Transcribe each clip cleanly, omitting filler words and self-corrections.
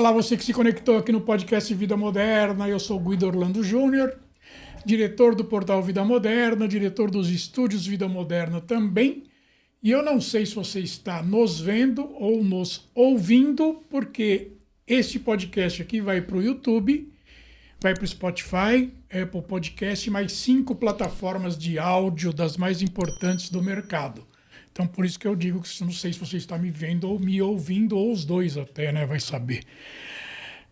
Olá, você que se conectou aqui no podcast Vida Moderna. Eu sou Guido Orlando Júnior, diretor do portal Vida Moderna, diretor dos estúdios Vida Moderna também. E eu não sei se você está nos vendo ou nos ouvindo, porque este podcast aqui vai para o YouTube, vai para o Spotify, Apple Podcast, mais 5 plataformas de áudio das mais importantes do mercado. Então, por isso que eu digo que não sei se você está me vendo ou me ouvindo, ou os dois até, né? Vai saber.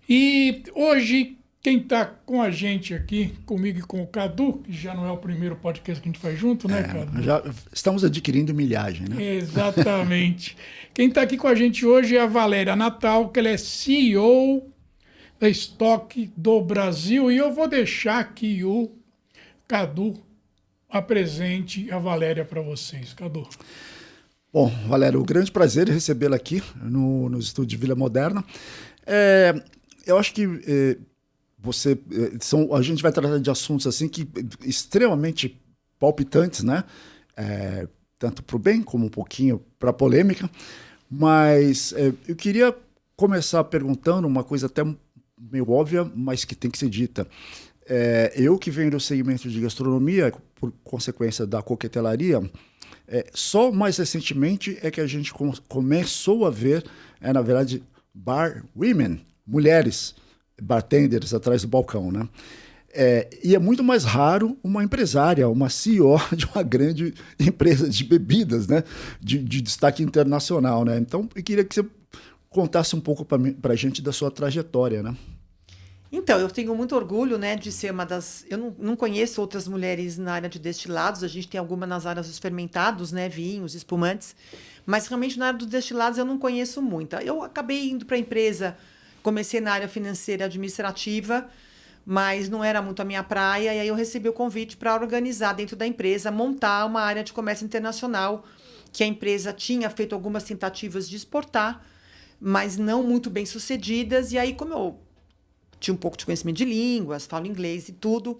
E hoje, quem está com a gente aqui, comigo e com o Cadu, que já não é o primeiro podcast que a gente faz junto, né, Cadu? Já estamos adquirindo milhagem, né? Exatamente. Quem está aqui com a gente hoje é a Valéria Natal, que ela é CEO da Estoque do Brasil. E eu vou deixar que o Cadu apresente a Valéria para vocês. Cadu. Bom, Valéria, o grande prazer de recebê-la aqui no estúdio de Vida Moderna. Eu acho que a gente vai tratar de assuntos assim que extremamente palpitantes, né? Tanto para o bem como um pouquinho para a polêmica. Mas eu queria começar perguntando uma coisa até meio óbvia, mas que tem que ser dita. Eu que venho do segmento de gastronomia, por consequência da coquetelaria, só mais recentemente é que a gente começou a ver, na verdade, bar women, mulheres bartenders atrás do balcão, né? E é muito mais raro uma empresária, uma CEO de uma grande empresa de bebidas, né? De destaque internacional, né? Então, eu queria que você contasse um pouco para a gente da sua trajetória, né? Então, eu tenho muito orgulho, né, de ser uma das... Eu não conheço outras mulheres na área de destilados, a gente tem alguma nas áreas dos fermentados, né, vinhos, espumantes, mas realmente na área dos destilados eu não conheço muita. Eu acabei indo para a empresa, comecei na área financeira e administrativa, mas não era muito a minha praia, e aí eu recebi o convite para organizar dentro da empresa, montar uma área de comércio internacional, que a empresa tinha feito algumas tentativas de exportar, mas não muito bem sucedidas, e aí como eu tinha um pouco de conhecimento de línguas, falo inglês e tudo,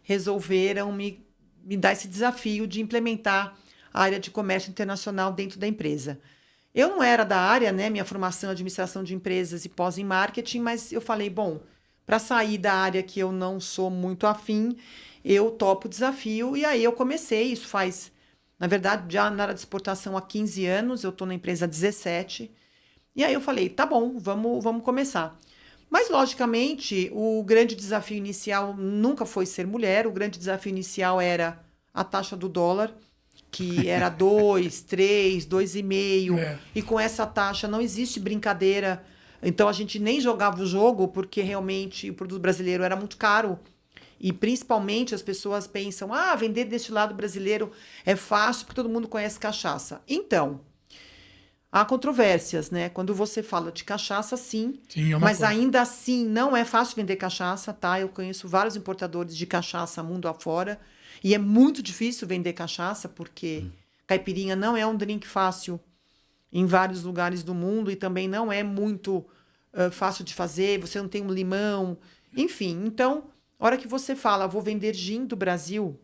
resolveram me dar esse desafio de implementar a área de comércio internacional dentro da empresa. Eu não era da área, né? Minha formação é administração de empresas e pós em marketing, mas eu falei, bom, para sair da área que eu não sou muito afim, eu topo o desafio. E aí eu comecei, isso faz, na verdade, já na área de exportação há 15 anos, eu estou na empresa há 17. E aí eu falei, tá bom, vamos começar. Mas, logicamente, o grande desafio inicial nunca foi ser mulher. O grande desafio inicial era a taxa do dólar, que era 2, 3, 2,5. E com essa taxa não existe brincadeira. Então, a gente nem jogava o jogo, porque realmente o produto brasileiro era muito caro. E, principalmente, as pessoas pensam, vender destilado brasileiro é fácil, porque todo mundo conhece cachaça. Então... há controvérsias, né? Quando você fala de cachaça, sim, mas coisa. Ainda assim não é fácil vender cachaça, tá? Eu conheço vários importadores de cachaça mundo afora e é muito difícil vender cachaça porque caipirinha não é um drink fácil em vários lugares do mundo e também não é muito fácil de fazer, você não tem um limão, enfim. Então, a hora que você fala, vou vender gin do Brasil,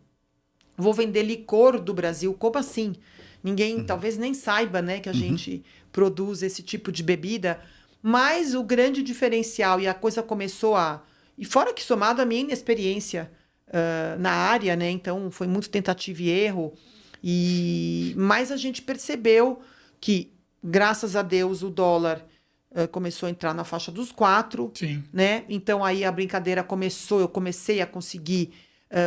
vou vender licor do Brasil, como assim? Ninguém talvez nem saiba, né, que a gente produz esse tipo de bebida, mas o grande diferencial e a coisa começou a... E fora que somado a minha inexperiência na área, né, então foi muito tentativa e erro, mas a gente percebeu que, graças a Deus, o dólar começou a entrar na faixa dos 4, Sim. Né? Então aí a brincadeira começou, eu comecei a conseguir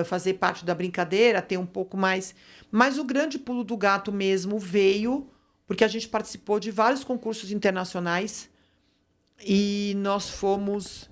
fazer parte da brincadeira, ter um pouco mais... Mas o grande pulo do gato mesmo veio porque a gente participou de vários concursos internacionais e nós fomos...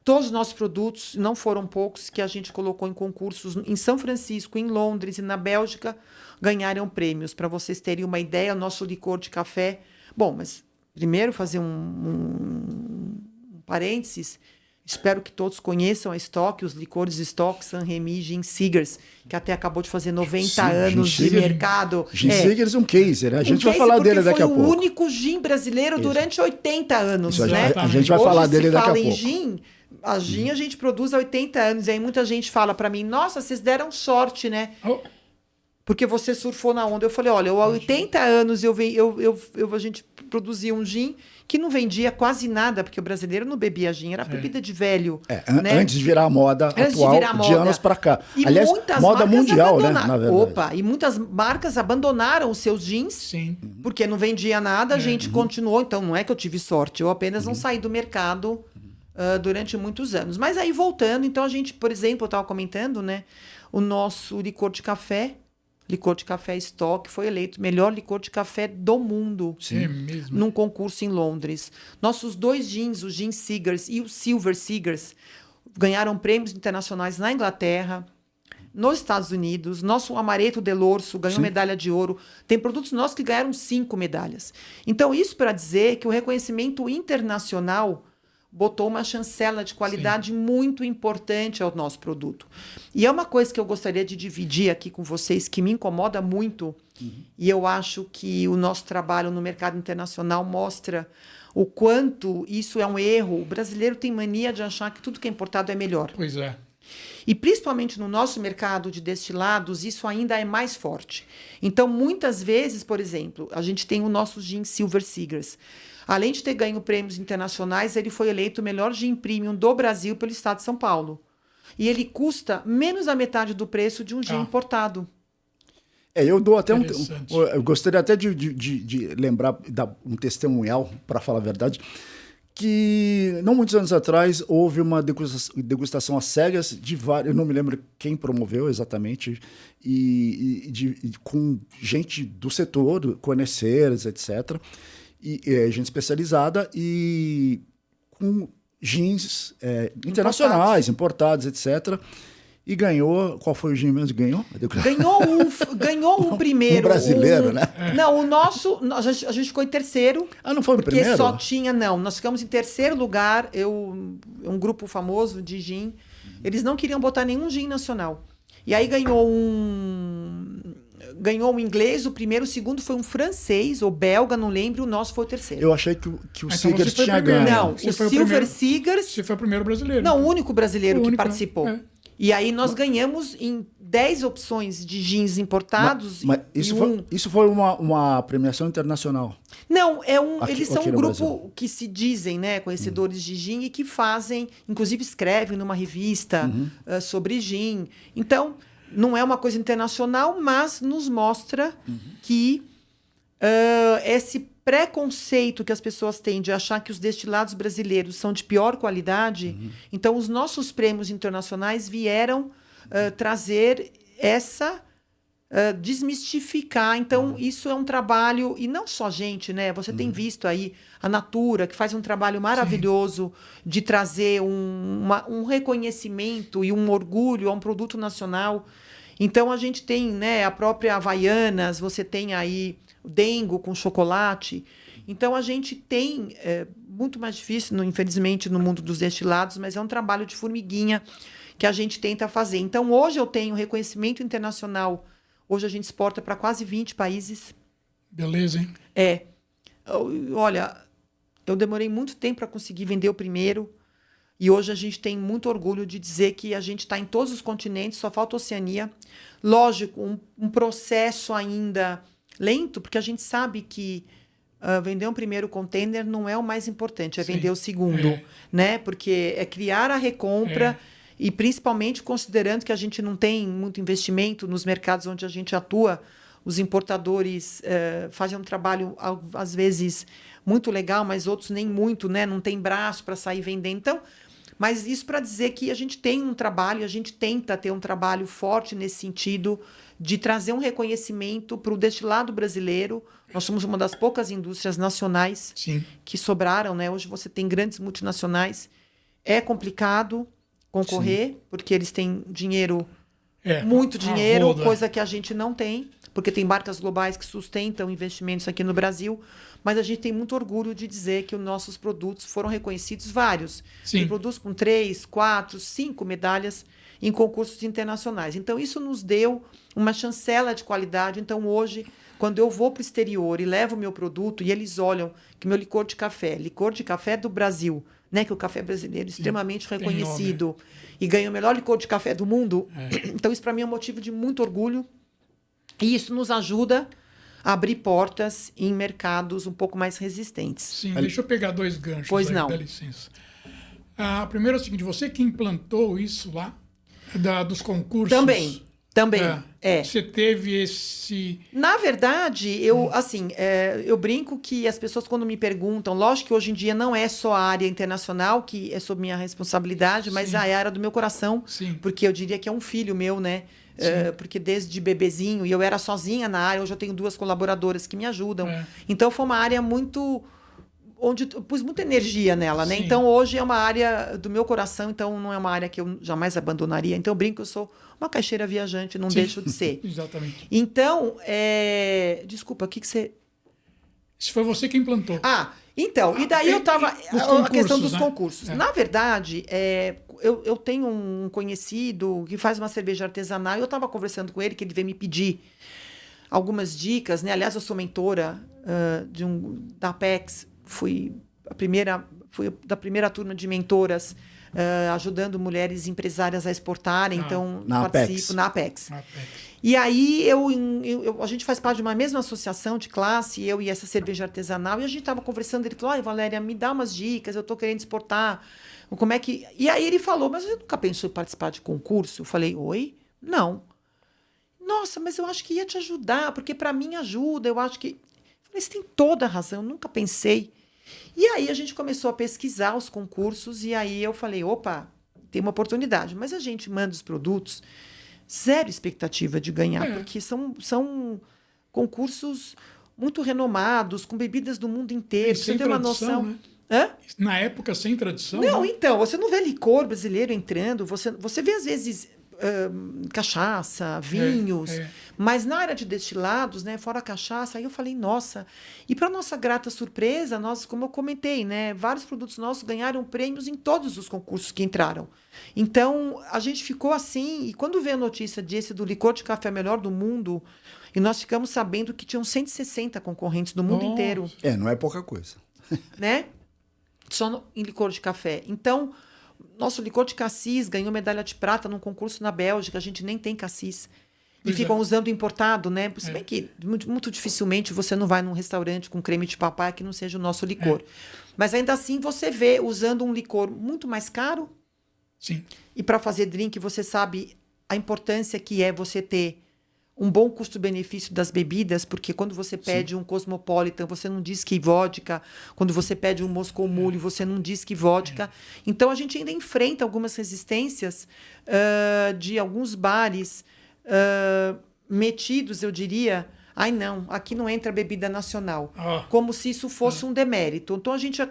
Todos os nossos produtos, não foram poucos, que a gente colocou em concursos em São Francisco, em Londres e na Bélgica, ganharam prêmios. Para vocês terem uma ideia, o nosso licor de café... Bom, mas primeiro fazer um parênteses... Espero que todos conheçam a Stock, os licores Stock, San Remy, Gin Seegers, que até acabou de fazer 90 anos de mercado. Gin Seegers é um case, né? A gente vai falar dele daqui a pouco. Foi o único gin brasileiro durante 80 anos, né? A gente vai falar dele daqui a pouco. Hoje se fala em gin, a gin a gente produz há 80 anos, e aí muita gente fala para mim, nossa, vocês deram sorte, né? Porque você surfou na onda. Eu falei, olha, há 80 anos a gente produzia um gin que não vendia quase nada, porque o brasileiro não bebia gin, era bebida de velho. Né? Antes de virar a moda atual, de anos para cá. E aliás, moda mundial, né? Na verdade. E muitas marcas abandonaram os seus jeans, Sim. porque não vendia nada, a gente continuou. Então, não é que eu tive sorte, eu apenas não saí do mercado durante muitos anos. Mas aí, voltando, então a gente, por exemplo, eu estava comentando, né? O nosso licor de café Stock, foi eleito melhor licor de café do mundo. Sim. É mesmo. Num concurso em Londres. Nossos 2 gins, o Gin Seegers e o Silver Seegers, ganharam prêmios internacionais na Inglaterra, nos Estados Unidos. Nosso Amaretto Dell'Orso ganhou medalha de ouro. Tem produtos nossos que ganharam 5 medalhas. Então, isso para dizer que o reconhecimento internacional botou uma chancela de qualidade muito importante ao nosso produto. E é uma coisa que eu gostaria de dividir aqui com vocês, que me incomoda muito, e eu acho que o nosso trabalho no mercado internacional mostra o quanto isso é um erro. O brasileiro tem mania de achar que tudo que é importado é melhor. Pois é. E principalmente no nosso mercado de destilados, isso ainda é mais forte. Então, muitas vezes, por exemplo, a gente tem o nosso gin Silver Seegers. Além de ter ganho prêmios internacionais, ele foi eleito o melhor gin premium do Brasil pelo estado de São Paulo. E ele custa menos da metade do preço de um gin importado. Eu dou até eu gostaria até de lembrar, dar um testemunhal, para falar a verdade, que não muitos anos atrás houve uma degustação às cegas de vários, eu não me lembro quem promoveu exatamente, com gente do setor, conheceres, etc., e gente especializada e com jeans internacionais, importados, etc. E ganhou... Qual foi o gin mesmo que ganhou? Ganhou um primeiro. Um brasileiro, né? Não, o nosso... A gente ficou em terceiro. Não foi o primeiro? Porque só tinha... Não, nós ficamos em terceiro lugar. Um grupo famoso de gin. Eles não queriam botar nenhum gin nacional. E aí ganhou um inglês, o primeiro, o segundo foi um francês ou belga, não lembro, o nosso foi o terceiro. Eu achei que o Seegers tinha ganho. Não, o Silver Seegers... Você foi o primeiro brasileiro. Não, o único brasileiro que participou. E aí nós ganhamos em 10 opções de jeans importados. Mas isso foi uma premiação internacional? Não, eles são um grupo que se dizem, né, conhecedores de gin e que fazem, inclusive escrevem numa revista sobre gin. Então... Não é uma coisa internacional, mas nos mostra que esse preconceito que as pessoas têm de achar que os destilados brasileiros são de pior qualidade, então os nossos prêmios internacionais vieram trazer desmistificar. Então, isso é um trabalho, e não só gente, né? Você tem visto aí a Natura, que faz um trabalho maravilhoso de trazer um reconhecimento e um orgulho a um produto nacional. Então, a gente tem, né, a própria Havaianas, você tem aí o Dengo com chocolate. Então, a gente tem, muito mais difícil, infelizmente, no mundo dos destilados, mas é um trabalho de formiguinha que a gente tenta fazer. Então, hoje eu tenho reconhecimento internacional. Hoje a gente exporta para quase 20 países. Beleza, hein? Olha, eu demorei muito tempo para conseguir vender o primeiro. E hoje a gente tem muito orgulho de dizer que a gente está em todos os continentes, só falta a Oceania. Lógico, um processo ainda lento, porque a gente sabe que vender um primeiro container não é o mais importante, é vender o segundo, né? Porque é criar a recompra e principalmente considerando que a gente não tem muito investimento nos mercados onde a gente atua, os importadores fazem um trabalho, às vezes, muito legal, mas outros nem muito, né? Não tem braço para sair vendendo. Então, mas isso para dizer que a gente tem um trabalho, a gente tenta ter um trabalho forte nesse sentido de trazer um reconhecimento para o destilado brasileiro. Nós somos uma das poucas indústrias nacionais que sobraram, né? Hoje você tem grandes multinacionais. É complicado concorrer, porque eles têm dinheiro, muito dinheiro, coisa que a gente não tem, porque tem marcas globais que sustentam investimentos aqui no Brasil, mas a gente tem muito orgulho de dizer que os nossos produtos foram reconhecidos, vários. Tem produtos com 3, 4, 5 medalhas em concursos internacionais. Então, isso nos deu uma chancela de qualidade. Então, hoje, quando eu vou para o exterior e levo o meu produto e eles olham que meu licor de café do Brasil, né, que o café brasileiro é extremamente reconhecido e ganha o melhor licor de café do mundo. Então, isso para mim é um motivo de muito orgulho. E isso nos ajuda abrir portas em mercados um pouco mais resistentes. Sim, deixa eu pegar 2 ganchos Pois aí, não. dá licença. Primeiro é o seguinte, você que implantou isso lá, dos concursos... Também, Você teve esse... Na verdade, eu brinco que as pessoas quando me perguntam, lógico que hoje em dia não é só a área internacional que é sob minha responsabilidade, mas Sim. a área do meu coração, Sim. porque eu diria que é um filho meu, né? Porque desde bebezinho, e eu era sozinha na área, hoje eu tenho 2 colaboradoras que me ajudam. Então foi uma área onde eu pus muita energia nela, né? Sim. Então hoje é uma área do meu coração, então não é uma área que eu jamais abandonaria. Então eu brinco que eu sou uma caixeira viajante, não deixo de ser. Exatamente. Então, desculpa, o que você... Isso foi você que implantou. Então, e daí eu estava... A questão dos concursos. É. Na verdade, eu tenho um conhecido que faz uma cerveja artesanal e eu estava conversando com ele, que ele veio me pedir algumas dicas, né? Aliás, eu sou mentora da Apex, fui da primeira turma de mentoras, ajudando mulheres empresárias a exportarem, então participo na Apex. E aí a gente faz parte de uma mesma associação de classe, eu e essa cerveja artesanal, e a gente estava conversando, ele falou, Valéria, me dá umas dicas, eu estou querendo exportar, como é que... E aí ele falou, mas você nunca pensou em participar de concurso? Eu falei, oi? Não. Nossa, mas eu acho que ia te ajudar, porque para mim ajuda, eu acho que... Eu falei, você tem toda a razão, eu nunca pensei. E aí a gente começou a pesquisar os concursos, e aí eu falei, opa, tem uma oportunidade, mas a gente manda os produtos, zero expectativa de ganhar, porque são concursos muito renomados, com bebidas do mundo inteiro, você tem uma noção. Né? Hã? Na época, sem tradição. Não, né? então, você não vê licor brasileiro entrando, você vê, às vezes, cachaça, vinhos, mas na área de destilados, né, fora a cachaça, aí eu falei, nossa, e para nossa grata surpresa, nós, como eu comentei, né, vários produtos nossos ganharam prêmios em todos os concursos que entraram. Então, a gente ficou assim, e quando veio a notícia do licor de café melhor do mundo, e nós ficamos sabendo que tinham 160 concorrentes do mundo inteiro. Não é pouca coisa. Né? Só em licor de café. Então, nosso licor de cassis ganhou medalha de prata num concurso na Bélgica. A gente nem tem cassis. E ficam usando importado, né? Se bem que muito dificilmente você não vai num restaurante com creme de papai que não seja o nosso licor. Mas ainda assim você vê usando um licor muito mais caro. Sim. E para fazer drink você sabe a importância que é você ter um bom custo-benefício das bebidas, porque quando você pede um Cosmopolitan, você não diz que vodka. Quando você pede um Moscow Mule, você não diz que vodka. Então, a gente ainda enfrenta algumas resistências de alguns bares metidos, eu diria. Ai, não, aqui não entra bebida nacional. Como se isso fosse um demérito. Então, a gente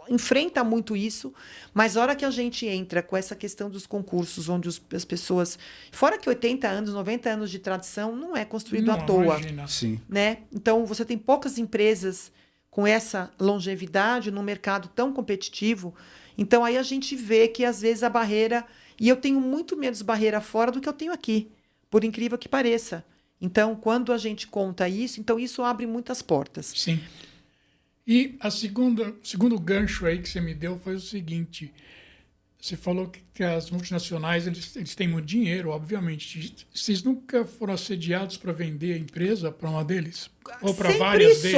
enfrenta muito isso, mas a hora que a gente entra com essa questão dos concursos, onde as pessoas... Fora que 80 anos, 90 anos de tradição não é construído à toa. Sim. Né? Então, você tem poucas empresas com essa longevidade num mercado tão competitivo. Então, aí a gente vê que, às vezes, a barreira... E eu tenho muito menos barreira fora do que eu tenho aqui, por incrível que pareça. Então, quando a gente conta isso, então isso abre muitas portas. Sim. E segundo gancho aí que você me deu foi o seguinte, você falou que as multinacionais eles têm muito dinheiro, obviamente. Vocês nunca foram assediados para vender a empresa para uma deles? Ou para várias deles?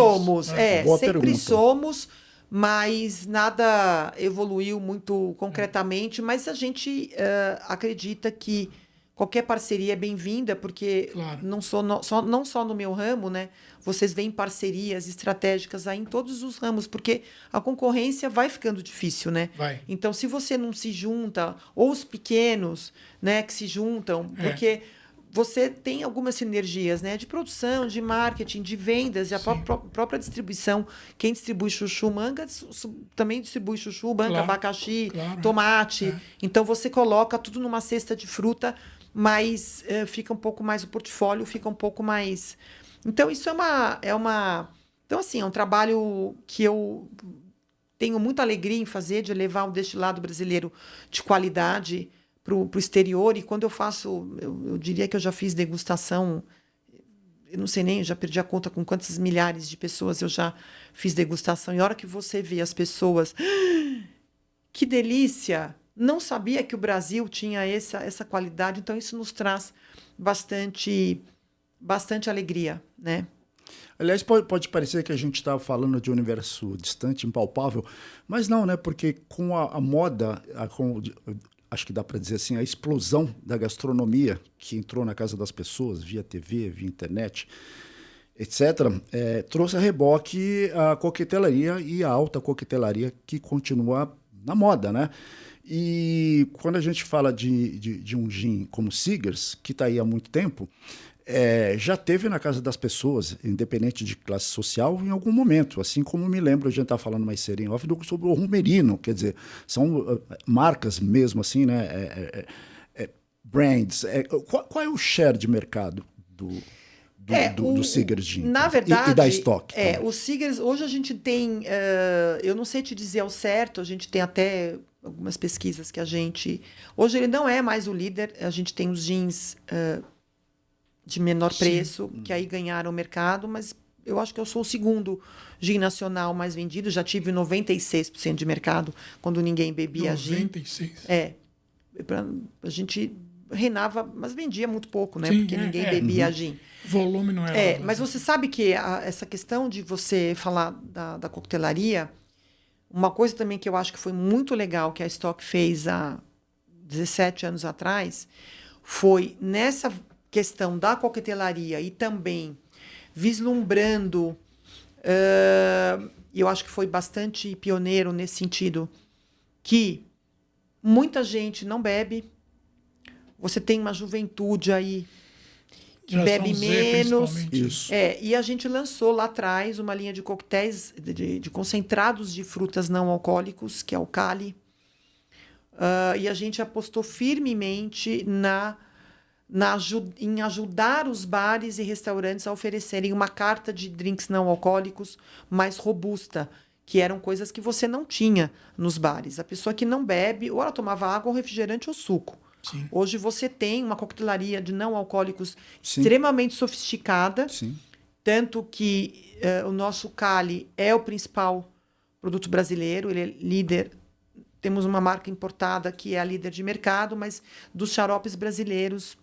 Sempre somos, mas nada evoluiu muito concretamente, mas a gente acredita que qualquer parceria é bem-vinda, porque não só no meu ramo, né? Vocês veem parcerias estratégicas aí em todos os ramos, porque a concorrência vai ficando difícil, né? Então, se você não se junta, ou os pequenos, né, que se juntam, porque você tem algumas sinergias, né, de produção, de marketing, de vendas, de a própria distribuição. Quem distribui chuchu, manga, também distribui chuchu, manga, abacaxi, tomate. Então, você coloca tudo numa cesta de fruta, mas fica um pouco mais, o portfólio fica um pouco mais... Então, isso Então, assim, é um trabalho que eu tenho muita alegria em fazer, de levar um destilado brasileiro de qualidade para o exterior. E quando eu faço, eu diria que eu já fiz degustação, eu não sei nem, eu já perdi a conta com quantas milhares de pessoas eu já fiz degustação. E a hora que você vê as pessoas, que delícia! Não sabia que o Brasil tinha essa qualidade, então isso nos traz bastante alegria, né? Aliás, pode parecer que a gente está falando de um universo distante, impalpável, mas não, né? Porque com a moda, acho que dá para dizer assim, a explosão da gastronomia que entrou na casa das pessoas via TV, via internet, etc., trouxe a reboque a coquetelaria e a alta coquetelaria que continua na moda, né? E quando a gente fala de um gin como Seagers, que está aí há muito tempo, já teve na casa das pessoas, independente de classe social, em algum momento. Assim como me lembro, a gente estava falando mais cedo em off, sobre o Rumerino, quer dizer, são marcas mesmo assim, né? Brands. Qual é o share de mercado do Seagers Gin? Na verdade, e da Stock? O Seagers, hoje a gente tem, eu não sei te dizer ao certo, a gente tem até algumas pesquisas que a gente... Hoje ele não é mais o líder, a gente tem os gins de menor preço, que aí ganharam o mercado, mas eu acho que eu sou o segundo gin nacional mais vendido, já tive 96% de mercado quando ninguém bebia 96. gin. A gente reinava, mas vendia muito pouco, né? Sim, porque ninguém bebia gin. Volume não era. Mas você sabe que essa questão de você falar da coquetelaria, uma coisa também que eu acho que foi muito legal que a Stock fez há 17 anos atrás, foi nessa questão da coquetelaria e também vislumbrando, e eu acho que foi bastante pioneiro nesse sentido, que muita gente não bebe, você tem uma juventude aí que bebe menos. Isso. E a gente lançou lá atrás uma linha de coquetéis de concentrados de frutas não alcoólicos, que é o Cali. E a gente apostou firmemente em ajudar os bares e restaurantes a oferecerem uma carta de drinks não alcoólicos mais robusta, que eram coisas que você não tinha nos bares. A pessoa que não bebe, ou ela tomava água, ou refrigerante ou suco. Sim. Hoje você tem uma coquetelaria de não alcoólicos Sim. extremamente sofisticada, Sim. tanto que o nosso Cali é o principal produto brasileiro, ele é líder. Temos uma marca importada que é a líder de mercado, mas dos xaropes brasileiros,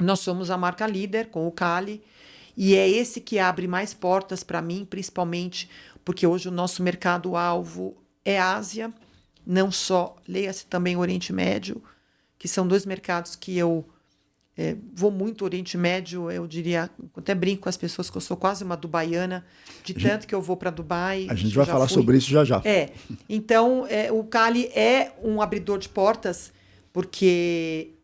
nós somos a marca líder com o Cali, e é esse que abre mais portas para mim, principalmente porque hoje o nosso mercado-alvo é Ásia, não só, leia-se também Oriente Médio, que são dois mercados que eu vou muito Oriente Médio, eu diria, até brinco com as pessoas que eu sou quase uma dubaiana, de tanto que eu vou para Dubai. A gente vai falar sobre isso já. Então, o Cali é um abridor de portas, porque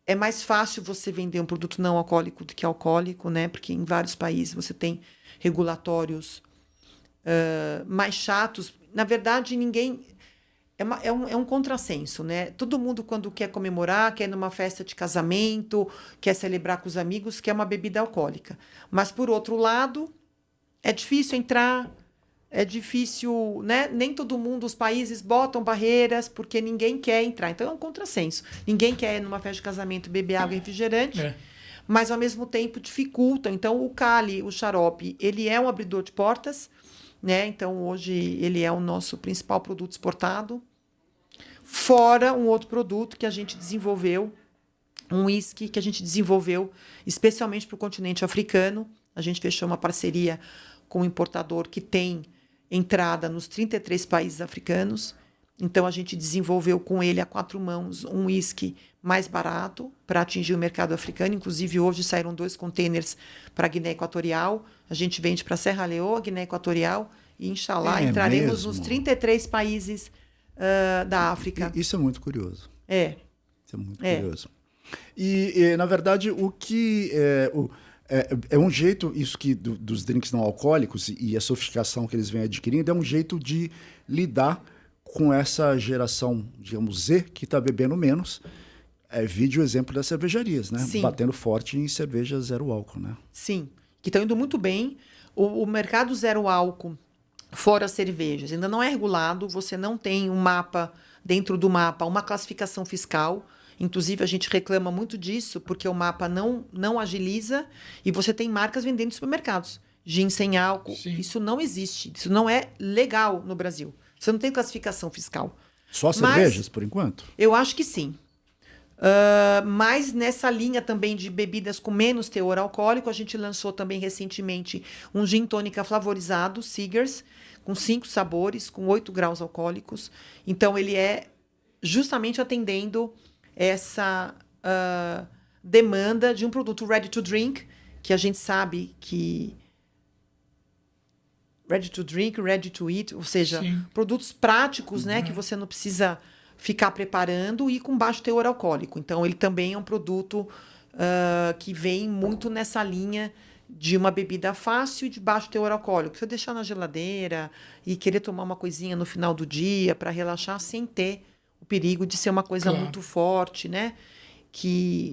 é mais fácil você vender um produto não alcoólico do que alcoólico, né? Porque em vários países você tem regulatórios mais chatos. Na verdade, ninguém... É um contrassenso, né? Todo mundo, quando quer comemorar, quer ir numa festa de casamento, quer celebrar com os amigos, quer uma bebida alcoólica. Mas, por outro lado, é difícil entrar, é difícil, né? Nem todo mundo, os países botam barreiras, porque ninguém quer entrar. Então, é um contrassenso. Ninguém quer ir numa festa de casamento beber água e refrigerante, mas, ao mesmo tempo, dificultam. Então, o Cali, o xarope, ele é um abridor de portas, né? Então, hoje, ele é o nosso principal produto exportado. Fora um outro produto que a gente desenvolveu, um whisky que a gente desenvolveu especialmente para o continente africano. A gente fechou uma parceria com um importador que tem entrada nos 33 países africanos. Então, a gente desenvolveu com ele a 4 mãos um whisky mais barato para atingir o mercado africano. Inclusive, hoje saíram 2 containers para a Guiné Equatorial. A gente vende para Serra Leoa, Guiné Equatorial, e, inshallah, entraremos nos 33 países da África. Isso é muito curioso. Isso é muito curioso. E, na verdade, o que... É um jeito, isso que dos drinks não alcoólicos e a sofisticação que eles vêm adquirindo, é um jeito de lidar com essa geração, digamos, Z, que está bebendo menos. Vide o exemplo das cervejarias, né? Sim. Batendo forte em cerveja zero álcool, né? Sim, que estão indo muito bem. O mercado zero álcool, fora cervejas, ainda não é regulado, você não tem um mapa, dentro do mapa, uma classificação fiscal. Inclusive, a gente reclama muito disso, porque o mapa não agiliza e você tem marcas vendendo em supermercados. Gin sem álcool, Sim. Isso não existe. Isso não é legal no Brasil. Você não tem classificação fiscal. Só cervejas, por enquanto? Eu acho que sim. Mas nessa linha também de bebidas com menos teor alcoólico, a gente lançou também recentemente um gin tônica flavorizado, Seegers, com 5 sabores, com 8 graus alcoólicos. Então, ele é justamente atendendo essa demanda de um produto ready to drink, que a gente sabe que ready to drink, ready to eat, ou seja, Sim. produtos práticos, né, que você não precisa ficar preparando e com baixo teor alcoólico. Então, ele também é um produto que vem muito nessa linha de uma bebida fácil e de baixo teor alcoólico. Você deixar na geladeira e querer tomar uma coisinha no final do dia para relaxar sem ter o perigo de ser uma coisa Claro. muito forte, né?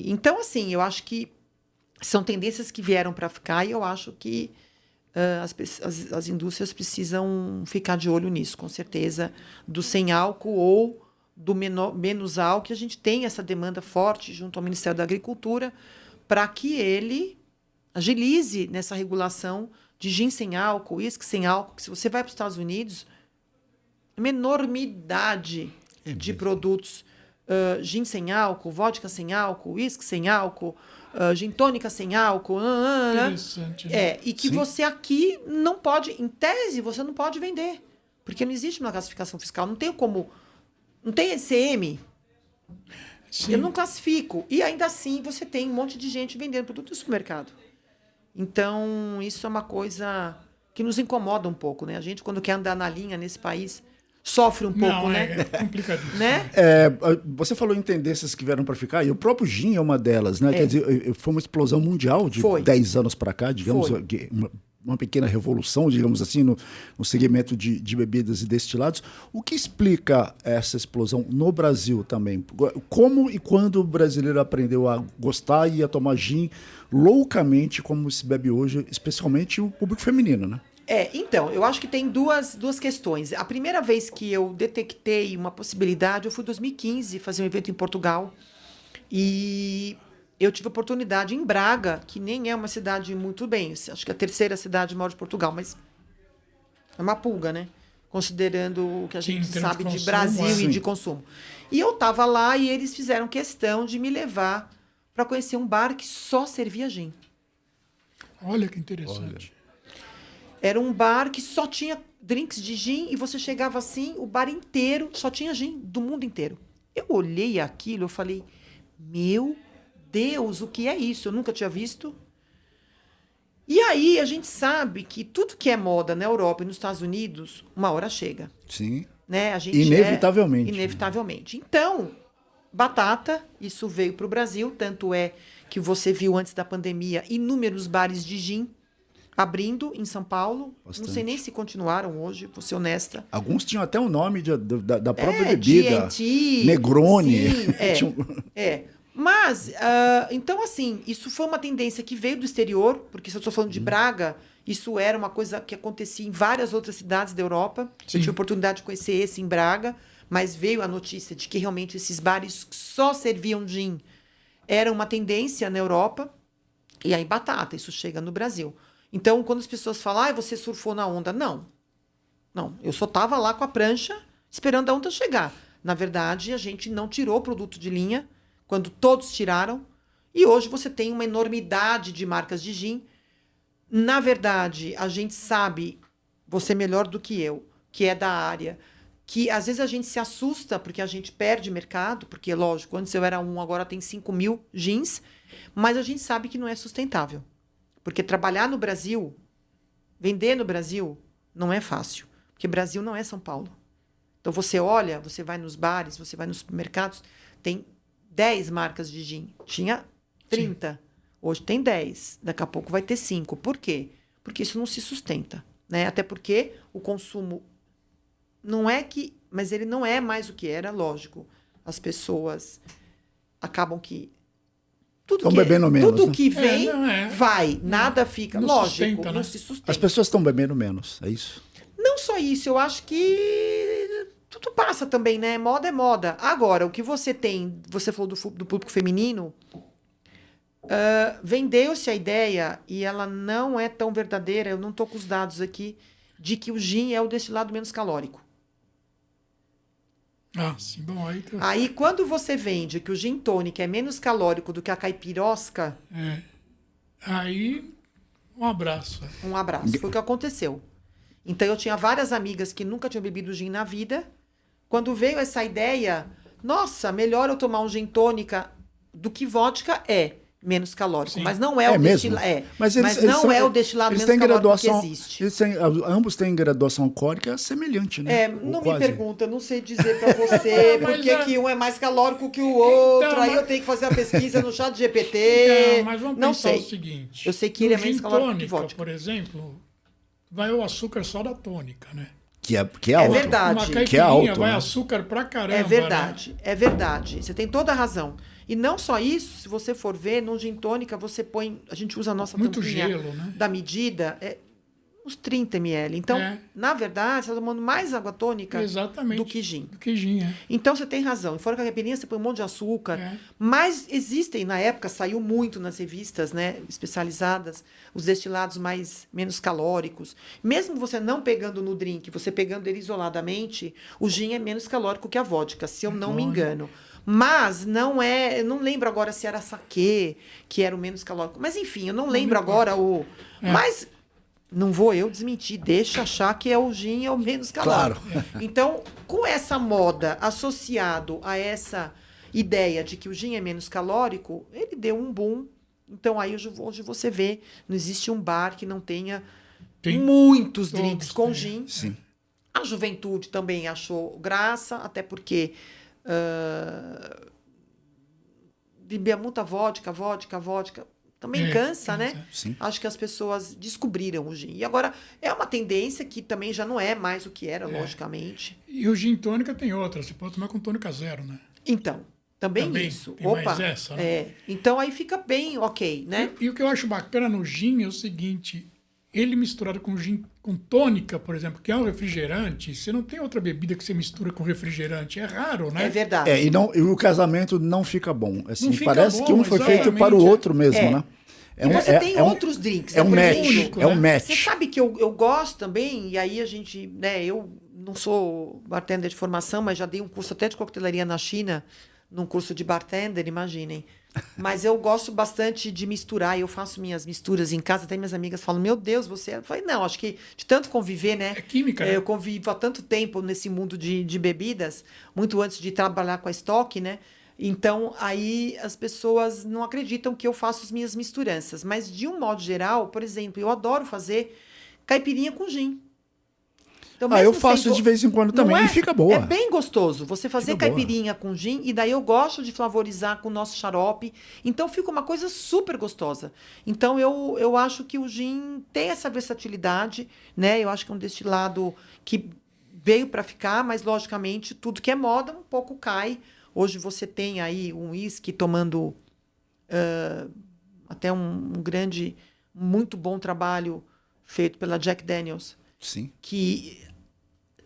Então, assim, eu acho que são tendências que vieram para ficar e eu acho que as indústrias precisam ficar de olho nisso, com certeza, do sem álcool ou do menos álcool, que a gente tem essa demanda forte junto ao Ministério da Agricultura para que ele agilize nessa regulação de gin sem álcool, uísque sem álcool, que se você vai para os Estados Unidos, uma enormidade de produtos, gin sem álcool, vodka sem álcool, uísque sem álcool, gin tônica sem álcool, Interessante. Né? e que você aqui não pode, em tese, você não pode vender, porque não existe uma classificação fiscal, não tem como, não tem ECM, Sim. eu não classifico, e ainda assim você tem um monte de gente vendendo produto no supermercado. Então, isso é uma coisa que nos incomoda um pouco, né? A gente, quando quer andar na linha nesse país, sofre um pouco, Não, né? é complicadíssimo. Né? Você falou em tendências que vieram para ficar, e o próprio gin é uma delas, né? É. Quer dizer, foi uma explosão mundial de Foi. 10 anos para cá, digamos, Foi. uma pequena revolução, digamos assim, no segmento de bebidas e destilados. O que explica essa explosão no Brasil também? Como e quando o brasileiro aprendeu a gostar e a tomar gin loucamente, como se bebe hoje, especialmente o público feminino, né? Então, eu acho que tem duas questões. A primeira vez que eu detectei uma possibilidade, eu fui em 2015 fazer um evento em Portugal e eu tive a oportunidade em Braga, que nem é uma cidade muito bem, acho que é a terceira cidade maior de Portugal, mas é uma pulga, né? Considerando o que a Sim, gente em termos sabe de de consumo, Brasil e Sim. de consumo. E eu estava lá e eles fizeram questão de me levar para conhecer um bar que só servia gin. Olha que interessante. Era um bar que só tinha drinks de gin e você chegava assim, o bar inteiro só tinha gin, do mundo inteiro. Eu olhei aquilo, eu falei, meu Deus, o que é isso? Eu nunca tinha visto. E aí a gente sabe que tudo que é moda na Europa e nos Estados Unidos, uma hora chega. Sim. Né? A gente Inevitavelmente. Inevitavelmente. Então, batata, isso veio para o Brasil, tanto é que você viu antes da pandemia inúmeros bares de gin abrindo em São Paulo. Bastante. Não sei nem se continuaram hoje, vou ser honesta. Alguns tinham até o nome da própria bebida. GNT, Negroni. sim, Tinha um- Mas, então, assim, isso foi uma tendência que veio do exterior, porque se eu estou falando de Braga, isso era uma coisa que acontecia em várias outras cidades da Europa. Sim. Eu tive a oportunidade de conhecer esse em Braga, mas veio a notícia de que realmente esses bares só serviam gin. Era uma tendência na Europa, e aí batata, isso chega no Brasil. Então, quando as pessoas falam, você surfou na onda, não. Não, eu só estava lá com a prancha, esperando a onda chegar. Na verdade, a gente não tirou o produto de linha, quando todos tiraram, e hoje você tem uma enormidade de marcas de gin. Na verdade, a gente sabe, você melhor do que eu, que é da área, que às vezes a gente se assusta porque a gente perde mercado, porque, lógico, antes eu era agora tem 5.000 gins, mas a gente sabe que não é sustentável. Porque trabalhar no Brasil, vender no Brasil, não é fácil. Porque Brasil não é São Paulo. Então, você olha, você vai nos bares, você vai nos supermercados, tem 10 marcas de gin. Tinha 30. Sim. Hoje tem 10. Daqui a pouco vai ter 5. Por quê? Porque isso não se sustenta. Né? Até porque o consumo não é que... Mas ele não é mais o que era, lógico. As pessoas acabam que... Estão bebendo menos. Tudo né? que vem, vai. Não, nada fica. não Lógico, sustenta, não né? se sustenta. As pessoas estão bebendo menos, é isso? Não só isso, eu acho que tudo passa também, né? Moda é moda. Agora, o que você tem, você falou do público feminino, vendeu-se a ideia, e ela não é tão verdadeira, eu não estou com os dados aqui, de que o gin é o destilado menos calórico. Ah, sim, bom, aí... Aí, quando você vende que o gin tônica é menos calórico do que a caipirosca, Aí, um abraço. um abraço. Foi o que aconteceu. Então, eu tinha várias amigas que nunca tinham bebido gin na vida. Quando veio essa ideia, nossa, melhor eu tomar um gin tônica do que vodka menos calórico. Sim. Mas não é o mesmo? destilado. Mas não é o destilado menos calórico que existe. Ambos têm graduação alcoólica semelhante, né? Não Ou me quase. pergunta, eu não sei dizer pra você por que um é mais calórico que o outro. Então, aí mas- eu tenho que fazer a pesquisa no chat GPT. Então, mas vamos não pensar sei. o seguinte. Eu sei que ele é no menos gin calórico que tônica, vodka. por exemplo, vai o açúcar só da tônica, né? Que é É alto. verdade. Uma Que caipirinha é alto, vai né? açúcar pra caramba, É verdade, né? é verdade. Você tem toda a razão. E não só isso, se você for ver, no gin tônica você põe, a gente usa a nossa Muito tampinha gelo, né? da medida, uns 30 ml. Então, na verdade, você está tomando mais água tônica Exatamente. do que gin. Do que gin, Então, você tem razão. E fora que a caipirinha, você põe um monte de açúcar. Mas existem, na época, saiu muito nas revistas, né, especializadas, os destilados menos calóricos. Mesmo você não pegando no drink, você pegando ele isoladamente, o gin é menos calórico que a vodka, se eu não me engano. Mas não é... Eu não lembro agora se era saquê, que era o menos calórico. Mas, enfim, eu não lembro agora o... Mas... Não vou eu desmentir, deixa achar que é o gin é o menos calórico. Claro. Então, com essa moda associado a essa ideia de que o gin é menos calórico, ele deu um boom. Então, aí hoje você vê, não existe um bar que não tenha muitos drinks com gin. Sim. A juventude também achou graça, até porque bebia muita vodka. Também cansa, né? Sim. Acho que as pessoas descobriram o gin. E agora é uma tendência que também já não é mais o que era, logicamente. E o gin tônica tem outra, você pode tomar com tônica zero, né? Então, também isso. tem mais essa, né? Então aí fica bem ok, né? E o que eu acho bacana no gin é o seguinte, ele misturado com gin, com tônica, por exemplo, que é um refrigerante, você não tem outra bebida que você mistura com refrigerante. É raro, né? É verdade. E o casamento não fica bom. Assim, Não fica parece bom, que um foi feito exatamente, para o outro mesmo, né? E você tem outros drinks. É um por match. exemplo, É um match. Você sabe que eu gosto também, e aí a gente, né, eu não sou bartender de formação, mas já dei um curso até de coquetelaria na China, num curso de bartender, imaginem. Mas eu gosto bastante de misturar, eu faço minhas misturas em casa, até minhas amigas falam, meu Deus, você... Eu falei, não, acho que de tanto conviver, né? É química, né? Eu convivo há tanto tempo nesse mundo de bebidas, muito antes de trabalhar com a estoque, né? Então, aí as pessoas não acreditam que eu faço as minhas misturanças. Mas, de um modo geral, por exemplo, eu adoro fazer caipirinha com gin. Então, eu mesmo faço sendo- de vez em quando também Não e fica boa. É bem gostoso você fazer Fica boa. caipirinha com gin, e daí eu gosto de flavorizar com o nosso xarope. Então fica uma coisa super gostosa. Então eu acho que o gin tem essa versatilidade, né? Eu acho que é um destilado que veio para ficar, mas logicamente tudo que é moda um pouco cai. Hoje você tem aí um uísque tomando até muito bom trabalho feito pela Jack Daniels, Sim. que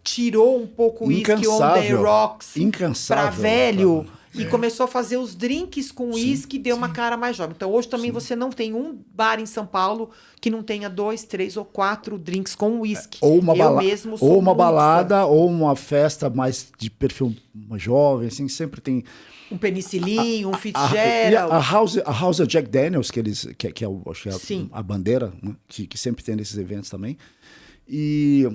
tirou um pouco o uísque on the rocks Incansável. para velho e começou a fazer os drinks com uísque e deu uma cara mais jovem. Então, hoje também você não tem um bar em São Paulo que não tenha 2, 3 ou 4 drinks com uísque. Ou uma, ou uma muito balada, ou uma festa mais de perfil mais jovem, assim, sempre tem... fã. Um penicilin, um e Fitzgerald. a House of Jack Daniels, que é acho que é Sim. a bandeira, né, que sempre tem nesses eventos também. E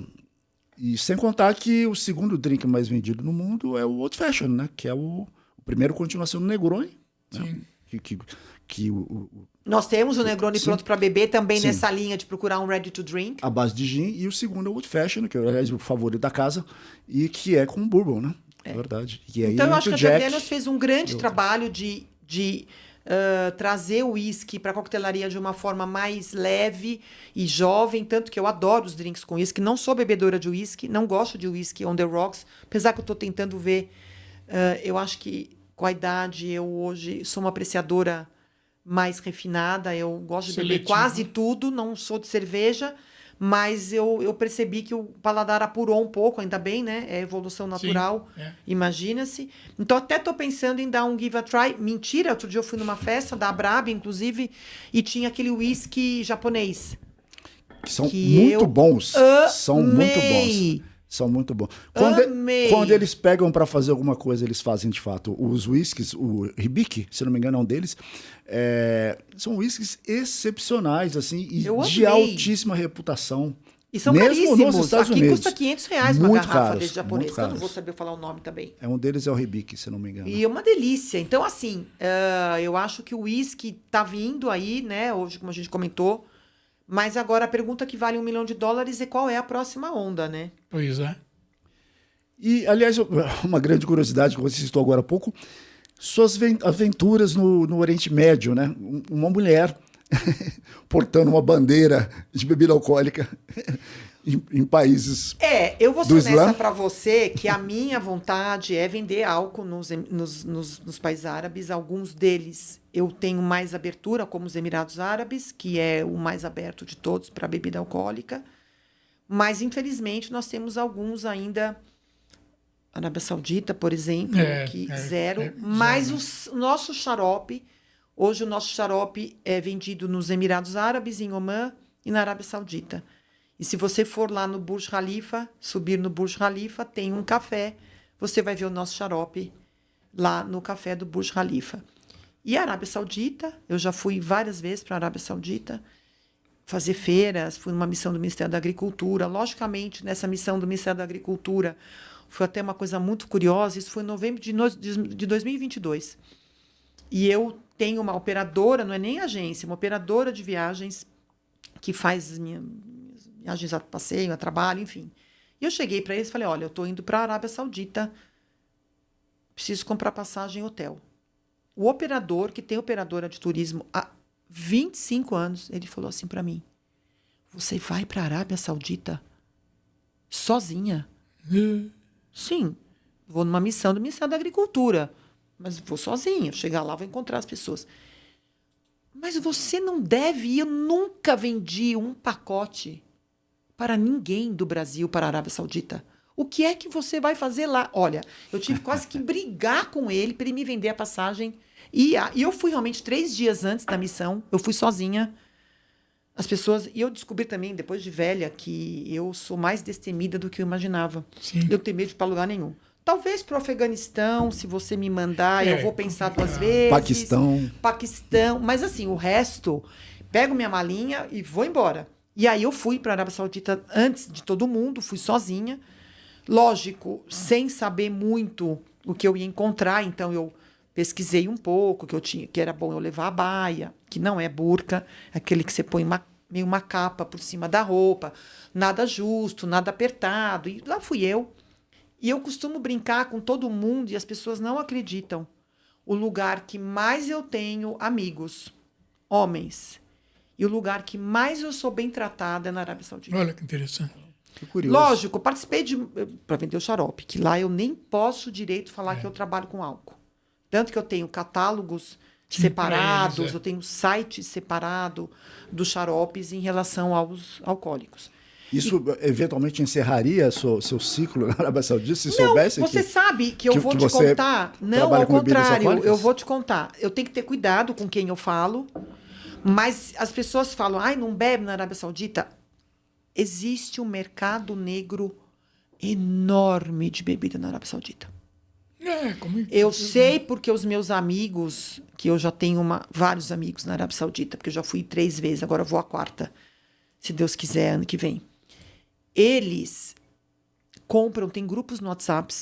sem contar que o segundo drink mais vendido no mundo é o Old Fashioned, né? Que é o primeiro continua sendo o Negroni. Né? Nós temos o Negroni Sim. pronto para beber também Sim. nessa linha de procurar um ready to drink. A base de gin. E o segundo é o Old Fashioned, que é aliás, o favorito da casa, e que é com bourbon, né? É verdade. E aí, Então, eu acho que a Jack Jack Daniels fez um grande trabalho de trazer o uísque para a coquetelaria de uma forma mais leve e jovem, tanto que eu adoro os drinks com uísque. Não sou bebedora de uísque, não gosto de uísque on the rocks, apesar que eu estou tentando ver. Eu acho que com a idade eu hoje sou uma apreciadora mais refinada, eu gosto de beber Seletiva. quase tudo, não sou de cerveja, mas eu percebi que o paladar apurou um pouco, ainda bem, né? É evolução natural, imagina-se. Então, até estou pensando em dar um give a try. Mentira, outro dia eu fui numa festa da Abrab, inclusive, e tinha aquele whisky japonês. Que são que muito eu bons. São muito amei. bons. São muito bons. Amei. Quando eles pegam para fazer alguma coisa, eles fazem de fato. Os whiskies, o Hibiki, se não me engano, é um deles. São whiskies excepcionais, assim, e Eu de amei. altíssima reputação. E são Mesmo caríssimos. nos Estados Aqui Unidos. custa R$500 uma Muito garrafa caros, desse japonês, muito que eu não caros. vou saber falar o nome também. Um deles é o Hibiki, se não me engano. E é uma delícia. Então, assim, eu acho que o uísque tá vindo aí, né? Hoje, como a gente comentou. Mas agora a pergunta que vale $1 milhão é qual é a próxima onda, né? Pois é. E, aliás, uma grande curiosidade que você citou agora há pouco, suas aventuras no Oriente Médio, né? Uma mulher portando uma bandeira de bebida alcoólica em países Eu vou ser do honesta Islã. para você que a minha vontade é vender álcool nos países árabes. Alguns deles eu tenho mais abertura, como os Emirados Árabes, que é o mais aberto de todos para bebida alcoólica. Mas, infelizmente, nós temos alguns ainda... Arábia Saudita, por exemplo, que zero. Mas o nosso xarope... Hoje o nosso xarope é vendido nos Emirados Árabes, em Omã e na Arábia Saudita. E se você for lá no Burj Khalifa, subir no Burj Khalifa, tem um café. Você vai ver o nosso xarope lá no café do Burj Khalifa. E a Arábia Saudita, eu já fui várias vezes para a Arábia Saudita fazer feiras, fui numa missão do Ministério da Agricultura. Logicamente, nessa missão do Ministério da Agricultura, foi até uma coisa muito curiosa, isso foi em novembro de 2022. E eu tenho uma operadora, não é nem agência, uma operadora de viagens que faz as minhas viagens a passeio, a trabalho, enfim. E eu cheguei para eles e falei, olha, eu estou indo para a Arábia Saudita, preciso comprar passagem e hotel. O operador, que tem operadora de turismo há 25 anos, ele falou assim para mim, você vai para a Arábia Saudita sozinha? Sim, vou numa missão do Ministério da Agricultura. Mas vou sozinha, chegar lá, vou encontrar as pessoas. Mas você não deve ir, eu nunca vendi um pacote para ninguém do Brasil para a Arábia Saudita. O que é que você vai fazer lá? Olha, eu tive quase que brigar com ele para ele me vender a passagem. E eu fui realmente 3 dias antes da missão, eu fui sozinha. As pessoas... E eu descobri também, depois de velha, que eu sou mais destemida do que eu imaginava. Sim. Eu tenho medo de ir para lugar nenhum. Talvez para o Afeganistão, se você me mandar, eu vou pensar 2 vezes. Paquistão. Mas assim, o resto, pego minha malinha e vou embora. E aí eu fui para a Arábia Saudita antes de todo mundo, fui sozinha. Lógico, sem saber muito o que eu ia encontrar, então eu pesquisei um pouco, que era bom eu levar a baia, que não é burca, aquele que você põe meio uma capa por cima da roupa, nada justo, nada apertado. E lá fui eu. E eu costumo brincar com todo mundo e as pessoas não acreditam. O lugar que mais eu tenho amigos, homens, e o lugar que mais eu sou bem tratada é na Arábia Saudita. Olha que interessante. Que curioso. Lógico, eu participei para vender o xarope, que lá eu nem posso direito falar que eu trabalho com álcool. Tanto que eu tenho catálogos separados, eles, eu tenho sites separados dos xaropes em relação aos alcoólicos. Isso eventualmente encerraria seu ciclo na Arábia Saudita, se Não, soubesse você sabe que eu vou te você contar. Não, trabalha ao com bebidas contrário, alcoólicas? eu vou te contar. Eu tenho que ter cuidado com quem eu falo, mas as pessoas falam, ai, não bebe na Arábia Saudita. Existe um mercado negro enorme de bebida na Arábia Saudita. Eu sei porque os meus amigos, que eu já tenho vários amigos na Arábia Saudita, porque eu já fui 3 vezes, agora eu vou a 4ª, se Deus quiser, ano que vem. Eles compram, tem grupos no WhatsApp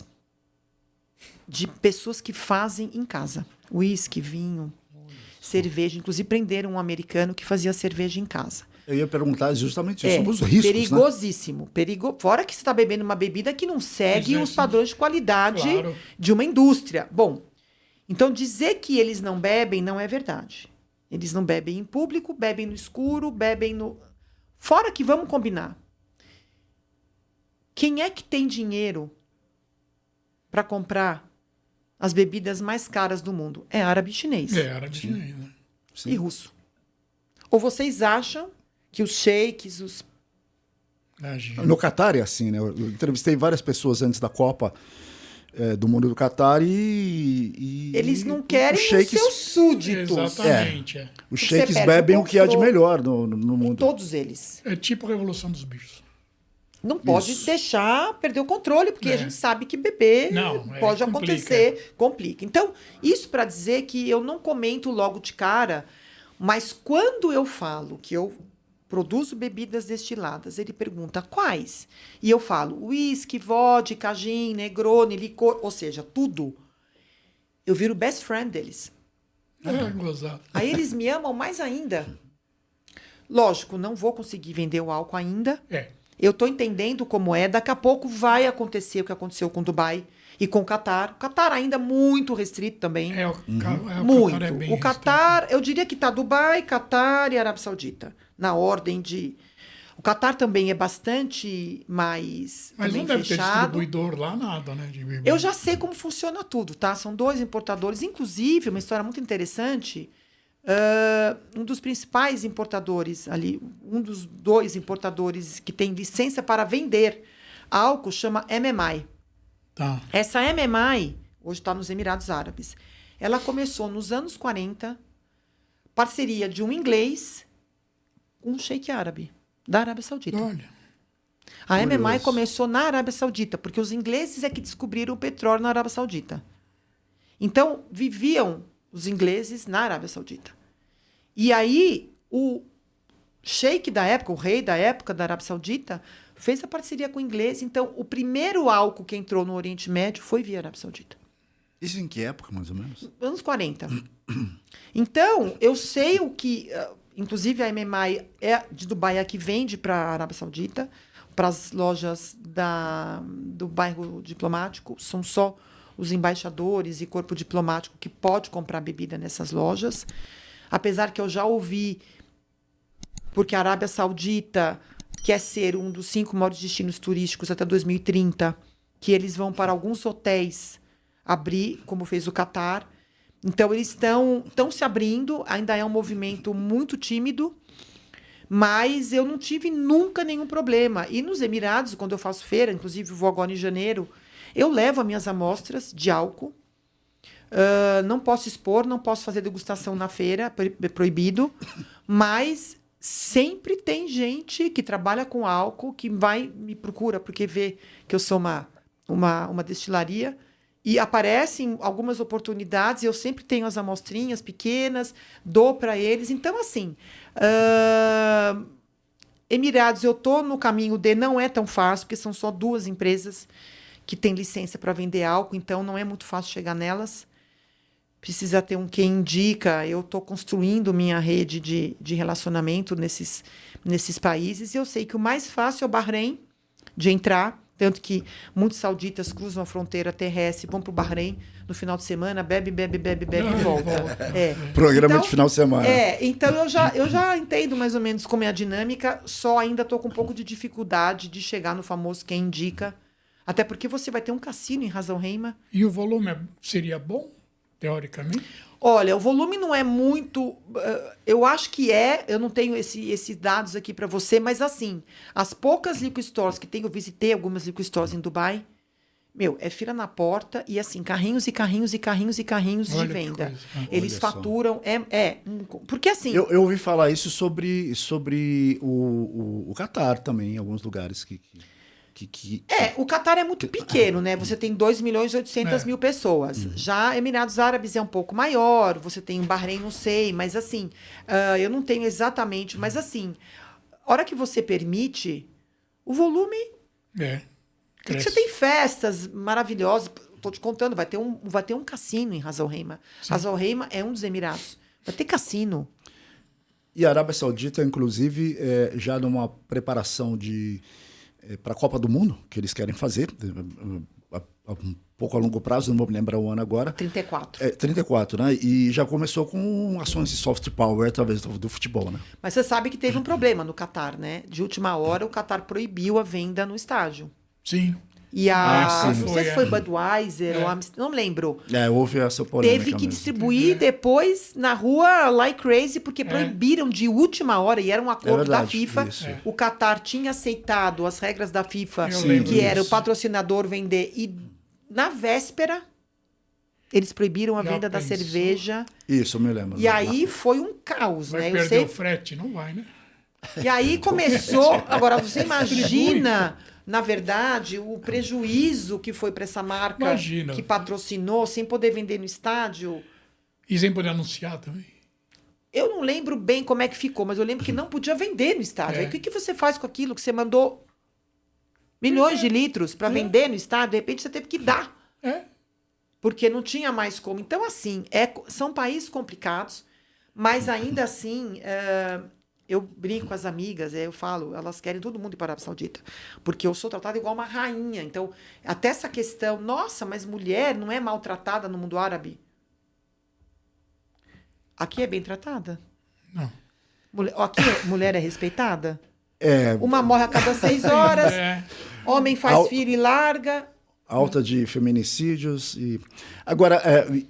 de pessoas que fazem em casa. Uísque, vinho, cerveja. Inclusive, prenderam um americano que fazia cerveja em casa. Eu ia perguntar justamente sobre os riscos, perigosíssimo. Fora que você está bebendo uma bebida que não segue os padrões de qualidade de uma indústria. Bom, então dizer que eles não bebem não é verdade. Eles não bebem em público, bebem no escuro, bebem no... Fora que vamos combinar. Quem é que tem dinheiro para comprar as bebidas mais caras do mundo? É árabe e chinês. É árabe e chinês, né? E russo. Ou vocês acham que os sheiks, No Catar é assim, né? Eu entrevistei várias pessoas antes da Copa do mundo do Catar e eles não querem sheiks, os seus súditos. Exatamente. Os sheiks bebem o que há de melhor no mundo. Todos eles. É tipo a Revolução dos Bichos. não pode Isso. deixar perder o controle, porque a gente sabe que bebê pode acontecer, complica. Então, isso para dizer que eu não comento logo de cara, mas quando eu falo que eu produzo bebidas destiladas, ele pergunta quais? E eu falo uísque, vodka, gin, negroni, licor, ou seja, tudo. Eu viro best friend deles. Gozado. Aí eles me amam mais ainda. Lógico, não vou conseguir vender o álcool ainda. Eu tô entendendo como é. Daqui a pouco vai acontecer o que aconteceu com Dubai e com o Catar. O Catar ainda muito restrito também. Muito. Catar é bem o Catar, eu diria que tá Dubai, Catar e Arábia Saudita. Na ordem de... O Catar também é bastante mais Mas não deve fechado. ter distribuidor lá, nada, né? De bebida. Eu já sei como funciona tudo, tá? São 2 importadores. Inclusive, uma história muito interessante... um dos principais importadores ali, um dos 2 importadores que tem licença para vender álcool chama MMI. Tá. Essa MMI, hoje está nos Emirados Árabes, ela começou nos anos 40, parceria de um inglês com um sheik árabe, da Arábia Saudita. Olha. A MMI começou na Arábia Saudita, porque os ingleses é que descobriram o petróleo na Arábia Saudita. Então, viviam os ingleses na Arábia Saudita. E aí, o sheik da época, o rei da época da Arábia Saudita, fez a parceria com o inglês. Então, o primeiro álcool que entrou no Oriente Médio foi via Arábia Saudita. Isso em que época, mais ou menos? Anos 40. Então, eu sei o que... inclusive, a MMI de Dubai é a que vende para a Arábia Saudita, para as lojas do bairro diplomático. São só os embaixadores e corpo diplomático que pode comprar bebida nessas lojas. Apesar que eu já ouvi, porque a Arábia Saudita quer ser um dos 5 maiores destinos turísticos até 2030, que eles vão para alguns hotéis abrir, como fez o Catar. Então, eles estão se abrindo, ainda é um movimento muito tímido, mas eu não tive nunca nenhum problema. E nos Emirados, quando eu faço feira, inclusive vou agora em janeiro, eu levo as minhas amostras de álcool. Não posso expor, não posso fazer degustação na feira, é proibido, mas sempre tem gente que trabalha com álcool que me procura porque vê que eu sou uma destilaria e aparecem algumas oportunidades e eu sempre tenho as amostrinhas pequenas, dou para eles. Então, assim, Emirados, eu estou no caminho não é tão fácil, porque são só 2 empresas que têm licença para vender álcool, então não é muito fácil chegar nelas. Precisa ter quem indica. Eu estou construindo minha rede de relacionamento nesses países. E eu sei que o mais fácil é o Bahrein de entrar. Tanto que muitos sauditas cruzam a fronteira terrestre, vão para o Bahrein no final de semana, bebe e volta. Programa de final de semana. Então eu já entendo mais ou menos como é a dinâmica, só ainda estou com um pouco de dificuldade de chegar no famoso quem indica. Até porque você vai ter um cassino em Ras Al Khaimah. E o volume seria bom? Teoricamente? Olha, o volume não é muito... eu acho que eu não tenho esses dados aqui para você, mas assim, as poucas liquor stores que tenho, eu visitei algumas liquor stores em Dubai, é fila na porta e assim, carrinhos e carrinhos e carrinhos e carrinhos de venda. Eles faturam... porque assim... Eu ouvi falar isso sobre o Catar também, em alguns lugares que... o Catar é muito pequeno, né? Você tem 2.800.000 pessoas. Já Emirados Árabes é um pouco maior, você tem o Bahrein, não sei, mas assim, eu não tenho exatamente, mas assim, a hora que você permite, o volume... cresce. Você tem festas maravilhosas, estou te contando, vai ter um cassino em Ras Al Khaimah. Ras Al Khaimah é um dos Emirados. Vai ter cassino. E a Arábia Saudita, inclusive, já numa preparação para a Copa do Mundo, que eles querem fazer, um pouco a longo prazo, não vou me lembrar o ano agora. 34. 34, né? E já começou com ações de soft power através do futebol, né? Mas você sabe que teve um problema no Catar, né? De última hora, o Catar proibiu a venda no estádio. Sim. E não sei se foi Budweiser ou Amstel, não lembro. Houve essa polêmica. Teve que mesmo. Distribuir depois na rua like crazy, porque proibiram de última hora, e era um acordo da FIFA. O Catar tinha aceitado as regras da FIFA, que era o patrocinador vender, e na véspera eles proibiram a venda da cerveja. Isso, eu me lembro. E aí foi um caos, vai né? perder o frete? Não vai, né? E aí começou... Agora, você imagina, na verdade, o prejuízo que foi para essa marca que patrocinou, sem poder vender no estádio. E sem poder anunciar também. Eu não lembro bem como é que ficou, mas eu lembro que não podia vender no estádio. Aí o que você faz com aquilo que você mandou milhões de litros para vender no estádio? De repente você teve que dar. Porque não tinha mais como. Então, assim, são países complicados, mas ainda assim, eu brinco com as amigas, eu falo, elas querem todo mundo ir para a Arábia Saudita, porque eu sou tratada igual uma rainha. Então, até essa questão, nossa, mas mulher não é maltratada no mundo árabe? Aqui é bem tratada. Não. Aqui mulher é respeitada? É, uma morre a cada 6 horas, homem faz filho e larga. Alta de feminicídios. Agora,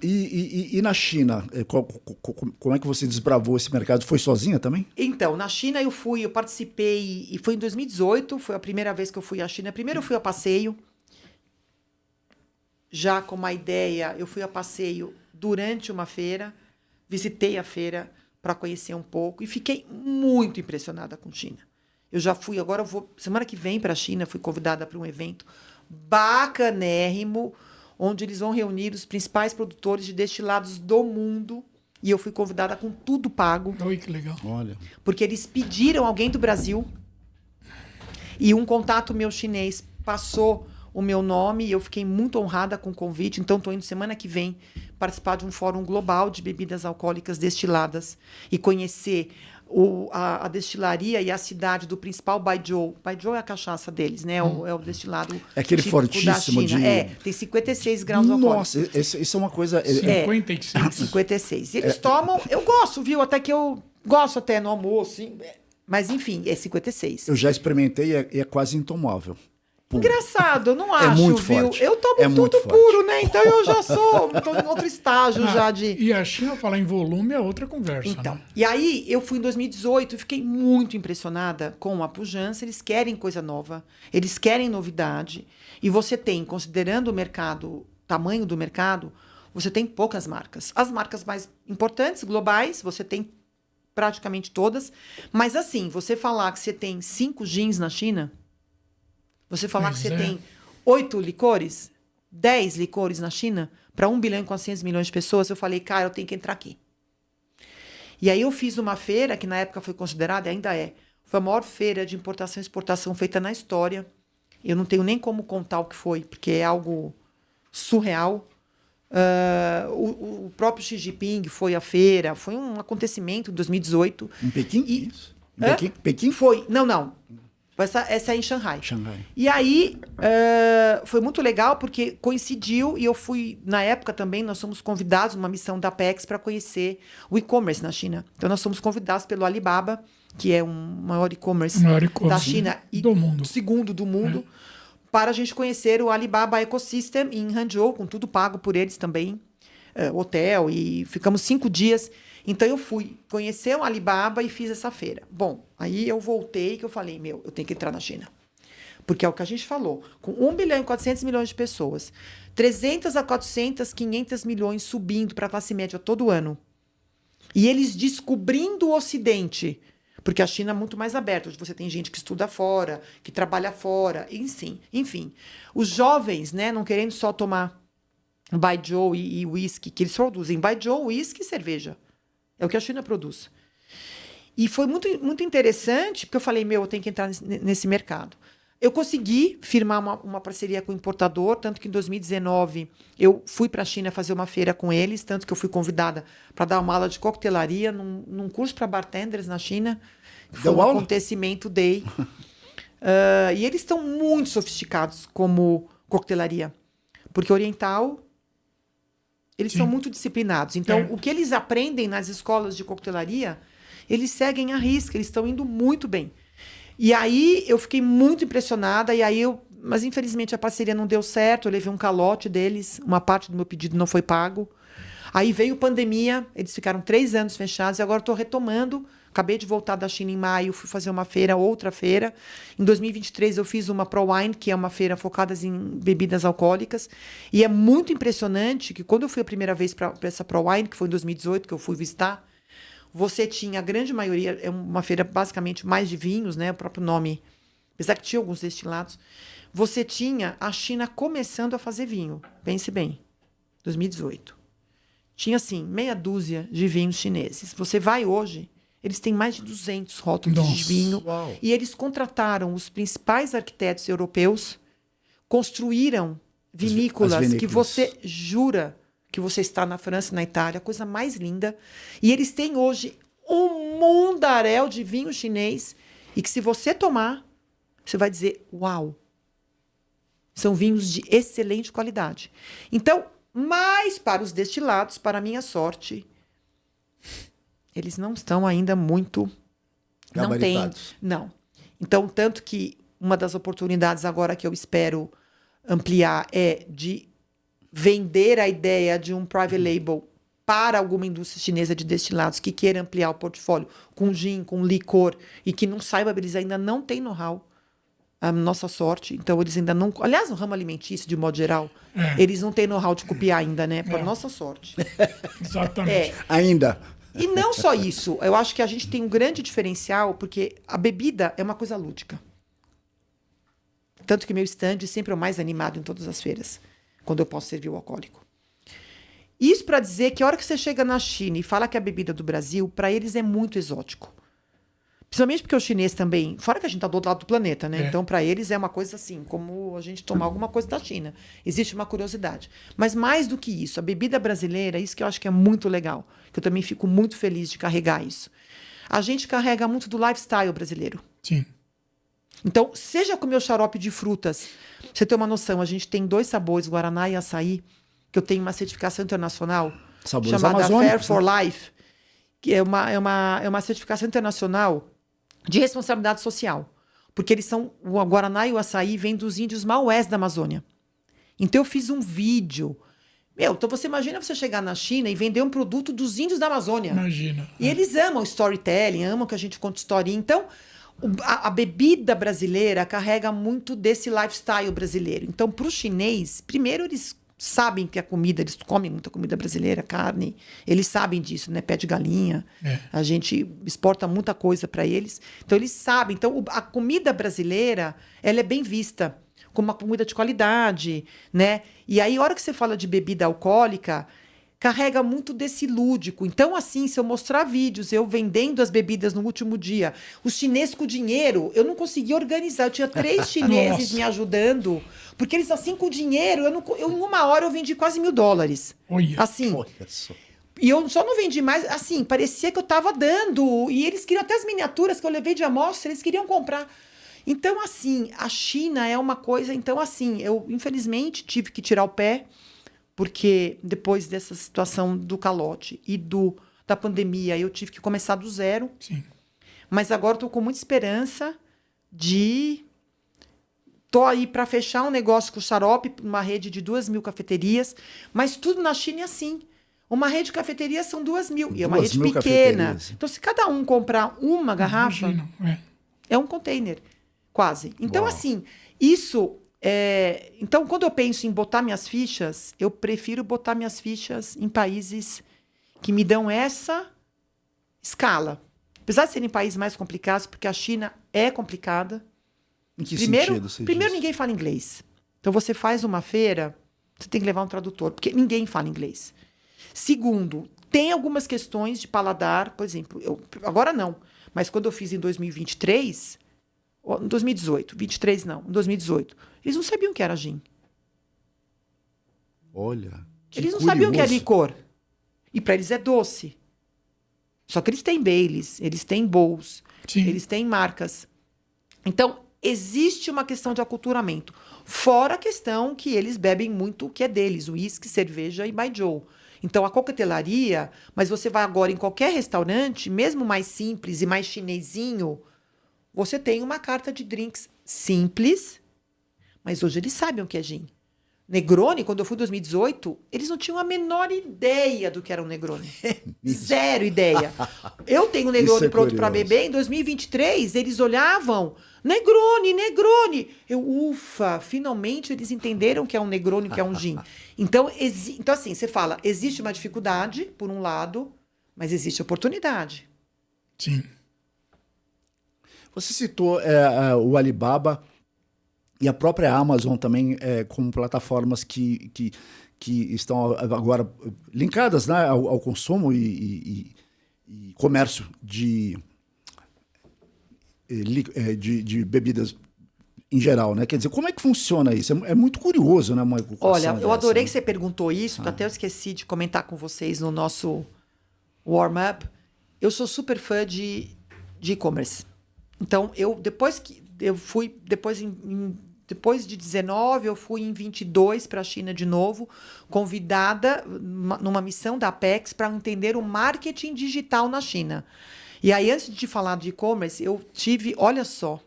e na China? Como é que você desbravou esse mercado? Foi sozinha também? Então, na China eu participei, e foi em 2018, foi a primeira vez que eu fui à China. Primeiro eu fui a passeio, já com uma ideia, eu fui a passeio durante uma feira, visitei a feira para conhecer um pouco e fiquei muito impressionada com a China. Eu já fui, agora eu vou, semana que vem para a China, fui convidada para um evento bacanérrimo, onde eles vão reunir os principais produtores de destilados do mundo. E eu fui convidada com tudo pago. Oi, que legal. Olha. Porque eles pediram alguém do Brasil. E um contato meu chinês passou o meu nome e eu fiquei muito honrada com o convite. Então, estou indo semana que vem participar de um fórum global de bebidas alcoólicas destiladas e conhecer a destilaria e a cidade do principal Baijiu. Baijiu é a cachaça deles, né? É o destilado é aquele fortíssimo da China. Tem 56 graus alcoólicos. Nossa, isso é uma coisa... 56. 56. E eles tomam... Eu gosto, viu? Até que eu gosto até no almoço. Mas, enfim, é 56. Eu já experimentei e é quase intomável. Engraçado, eu não acho, muito viu? Forte. Eu tomo tudo puro, né? Então eu já estou em outro estágio já de... E a China, falar em volume, é outra conversa. Então, né? E aí eu fui em 2018 e fiquei muito impressionada com a pujança. Eles querem coisa nova, eles querem novidade. E você tem, considerando o mercado, tamanho do mercado, você tem poucas marcas. As marcas mais importantes, globais, você tem praticamente todas. Mas assim, você falar que você tem 5 gins na China... Você falar que você tem 8 licores, 10 licores na China, para 1 bilhão e 400 milhões de pessoas, eu falei, cara, eu tenho que entrar aqui. E aí eu fiz uma feira, que na época foi considerada, ainda foi a maior feira de importação e exportação feita na história. Eu não tenho nem como contar o que foi, porque é algo surreal. O próprio Xi Jinping foi à feira, foi um acontecimento em 2018. Em Pequim? Isso. Em Pequim? Foi, não. Essa é em Xangai. E aí, foi muito legal, porque coincidiu, e eu fui, na época também, nós somos convidados, uma missão da Apex, para conhecer o e-commerce na China. Então, nós somos convidados pelo Alibaba, que é o maior e-commerce da China e do mundo. Segundo do mundo, para a gente conhecer o Alibaba Ecosystem em Hangzhou, com tudo pago por eles também, hotel, e ficamos 5 dias. Então, eu fui conhecer o Alibaba e fiz essa feira. Bom, aí eu voltei que eu falei, eu tenho que entrar na China. Porque é o que a gente falou. Com 1 bilhão e 400 milhões de pessoas, 300 a 400, 500 milhões subindo para a classe média todo ano. E eles descobrindo o Ocidente. Porque a China é muito mais aberta. Hoje você tem gente que estuda fora, que trabalha fora, enfim. Os jovens, né, não querendo só tomar Baijiu e whisky, que eles produzem Baijiu, whisky e cerveja. É o que a China produz. E foi muito, muito interessante, porque eu falei, eu tenho que entrar nesse mercado. Eu consegui firmar uma parceria com o importador, tanto que em 2019 eu fui para a China fazer uma feira com eles, tanto que eu fui convidada para dar uma aula de coquetelaria num curso para bartenders na China. Foi um acontecimento day. E eles estão muito sofisticados como coquetelaria. Porque oriental... Eles são muito disciplinados. Então, o que eles aprendem nas escolas de coquetelaria, eles seguem à risca, eles estão indo muito bem. E aí, eu fiquei muito impressionada, mas infelizmente a parceria não deu certo, eu levei um calote deles, uma parte do meu pedido não foi pago. Aí veio pandemia, eles ficaram 3 anos fechados, e agora estou retomando. Acabei de voltar da China em maio, fui fazer outra feira. Em 2023 eu fiz uma Pro Wine, que é uma feira focada em bebidas alcoólicas. E é muito impressionante que quando eu fui a primeira vez para essa Pro Wine, que foi em 2018, que eu fui visitar, Você tinha, a grande maioria, é uma feira basicamente mais de vinhos, né? O próprio nome, apesar que tinha alguns destilados. Você tinha a China começando a fazer vinho. Pense bem, 2018. Tinha, assim, meia dúzia de vinhos chineses. Você vai hoje, eles têm mais de 200 rótulos de vinho. Uau. E eles contrataram os principais arquitetos europeus, construíram vinícolas, as vinícolas que você jura que você está na França, na Itália, coisa mais linda. E eles têm hoje um mundaréu de vinho chinês e que se você tomar, você vai dizer, uau, são vinhos de excelente qualidade. Então, mas para os destilados, para a minha sorte, eles não estão ainda muito... Não tem, Gabaritados. não. Então, tanto que uma das oportunidades agora que eu espero ampliar é de vender a ideia de um private label para alguma indústria chinesa de destilados que queira ampliar o portfólio com gin, com licor, e que não saiba, eles ainda não têm know-how. A nossa sorte. Então, eles ainda não... Aliás, no ramo alimentício, de modo geral, eles não têm know-how de copiar ainda, né? Para nossa sorte. Exatamente. Ainda. E não só isso. Eu acho que a gente tem um grande diferencial, porque a bebida é uma coisa lúdica. Tanto que meu stand sempre é o mais animado em todas as feiras, quando eu posso servir o alcoólico. Isso para dizer que a hora que você chega na China e fala que a bebida do Brasil, para eles é muito exótico. Principalmente porque o chinês também... Fora que a gente está do outro lado do planeta, né? É. Então, para eles é uma coisa assim, como a gente tomar alguma coisa da China. Existe uma curiosidade. Mas mais do que isso, a bebida brasileira, isso que eu acho que é muito legal, que eu também fico muito feliz de carregar isso. A gente carrega muito do lifestyle brasileiro. Sim. Então, seja com o meu xarope de frutas, pra você ter uma noção, a gente tem 2 sabores, Guaraná e Açaí, que eu tenho uma certificação internacional Sabores chamada Fair amazônicos, for né? Life, que é uma certificação internacional de responsabilidade social. Porque eles são, o Guaraná e o Açaí vêm dos índios maués da Amazônia. Então, eu fiz um vídeo. Então você imagina você chegar na China e vender um produto dos índios da Amazônia. Imagina. E eles amam storytelling, amam que a gente conte historinha. Então, a bebida brasileira carrega muito desse lifestyle brasileiro. Então, para o chinês, primeiro eles sabem que a comida, eles comem muita comida brasileira, carne, eles sabem disso, né? Pé de galinha, a gente exporta muita coisa para eles. Então, eles sabem. Então, a comida brasileira, ela é bem vista como uma comida de qualidade, né? E aí, a hora que você fala de bebida alcoólica, carrega muito desse lúdico. Então, assim, se eu mostrar vídeos, eu vendendo as bebidas no último dia, os chineses com dinheiro, eu não conseguia organizar. Eu tinha 3 chineses me ajudando, porque eles, assim, com dinheiro, em uma hora eu vendi quase $1.000. Olha. Assim. Olha só. E eu só não vendi mais, assim, parecia que eu estava dando. E eles queriam até as miniaturas que eu levei de amostra, eles queriam comprar. Então, assim, a China é uma coisa... Então, assim, eu, infelizmente, tive que tirar o pé, porque depois dessa situação do calote e da pandemia, eu tive que começar do zero. Sim. Mas agora estou com muita esperança de... Estou aí para fechar um negócio com o xarope, uma rede de 2.000 cafeterias, mas tudo na China é assim. Uma rede de cafeterias são 2.000, e é uma rede 2.000 pequena. cafeterias. Então, se cada um comprar uma garrafa, Imagina. é um container, quase. Então, Uau. assim, isso... Então, quando eu penso em botar minhas fichas, eu prefiro botar minhas fichas em países que me dão essa escala. Apesar de serem países mais complicados, porque a China é complicada. Em que Primeiro, sentido você primeiro diz? ninguém fala inglês. Então, você faz uma feira, você tem que levar um tradutor, porque ninguém fala inglês. Segundo, tem algumas questões de paladar, por exemplo, agora não, mas quando eu fiz em 2023... Em 2018, 23 não, em 2018. Eles não sabiam o que era gin. Olha. Que Eles não sabiam o que é curioso. licor. E para eles é doce. Só que eles têm Baileys, eles têm bowls, Sim. eles têm marcas. Então, existe uma questão de aculturamento. Fora a questão que eles bebem muito o que é deles, uísque, cerveja e baijiu. Então, a coquetelaria, mas você vai agora em qualquer restaurante, mesmo mais simples e mais chinesinho, você tem uma carta de drinks simples, mas hoje eles sabem o que é gin. Negroni, quando eu fui em 2018, eles não tinham a menor ideia do que era um Negroni. Zero ideia. Eu tenho um Negroni Isso é pronto para curioso. beber. Em 2023, eles olhavam, Negroni, Negroni. Ufa, finalmente eles entenderam que é um Negroni, que é um gin. Então, assim, você fala, existe uma dificuldade, por um lado, Mas existe oportunidade. Sim. Você citou o Alibaba e a própria Amazon também como plataformas que estão agora linkadas, né, ao consumo e comércio de bebidas em geral, né? Quer dizer, como é que funciona isso? É muito curioso, né? Olha, eu adorei que você perguntou isso, que até eu esqueci de comentar com vocês no nosso warm-up. Eu sou super fã de e-commerce. Então, depois de 19, eu fui em 22 para a China de novo, convidada numa missão da Apex para entender o marketing digital na China. E aí, antes de falar de e-commerce, olha só,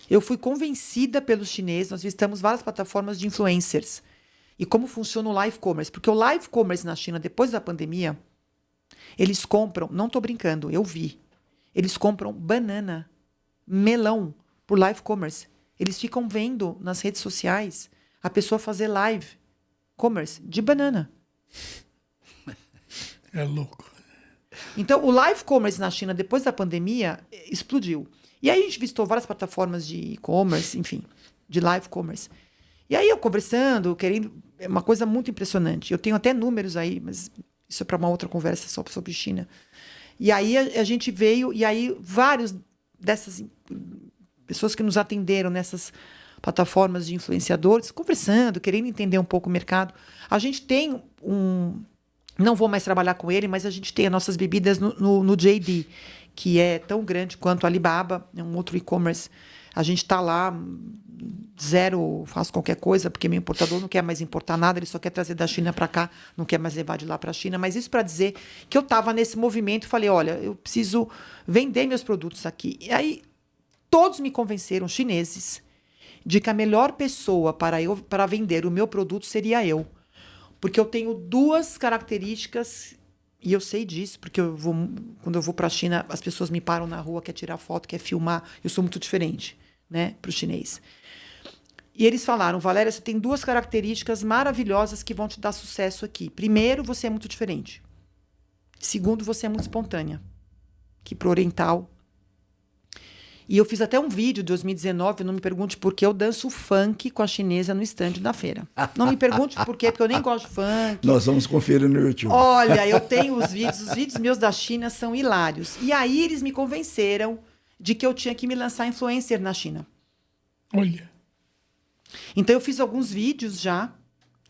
eu fui convencida pelos chineses, nós visitamos várias plataformas de influencers. E como funciona o live commerce? Porque o live commerce na China, depois da pandemia, eles compram, não estou brincando, eu vi, eles compram banana, melão, por live commerce. Eles ficam vendo nas redes sociais a pessoa fazer live commerce de banana. É louco. Então, o live commerce na China, depois da pandemia, explodiu. E aí a gente visitou várias plataformas de e-commerce, enfim, de live commerce. E aí eu conversando, é uma coisa muito impressionante. Eu tenho até números aí, mas isso é para uma outra conversa só sobre China. E aí a gente veio, e aí vários dessas pessoas que nos atenderam nessas plataformas de influenciadores, conversando, querendo entender um pouco o mercado. A gente tem não vou mais trabalhar com ele, mas a gente tem as nossas bebidas no JD, que é tão grande quanto a Alibaba, é um outro e-commerce. A gente está lá, faço qualquer coisa, porque meu importador não quer mais importar nada, ele só quer trazer da China para cá, não quer mais levar de lá para a China. Mas isso para dizer que eu estava nesse movimento e falei, olha, eu preciso vender meus produtos aqui. E aí todos me convenceram, chineses, de que a melhor pessoa para vender o meu produto seria eu. Porque eu tenho duas características, e eu sei disso, porque quando eu vou para a China, as pessoas me param na rua, quer tirar foto, quer filmar. Eu sou muito diferente, né, para o chinês. E eles falaram, Valéria, você tem duas características maravilhosas que vão te dar sucesso aqui. Primeiro, você é muito diferente. Segundo, você é muito espontânea. Que pro oriental. E eu fiz até um vídeo de 2019, não me pergunte por que eu danço funk com a chinesa no stand da feira. Não me pergunte por quê, porque eu nem gosto de funk. Nós vamos conferir no YouTube. Olha, eu tenho os vídeos meus da China são hilários. E aí eles me convenceram de que eu tinha que me lançar influencer na China. Olha. Então eu fiz alguns vídeos já,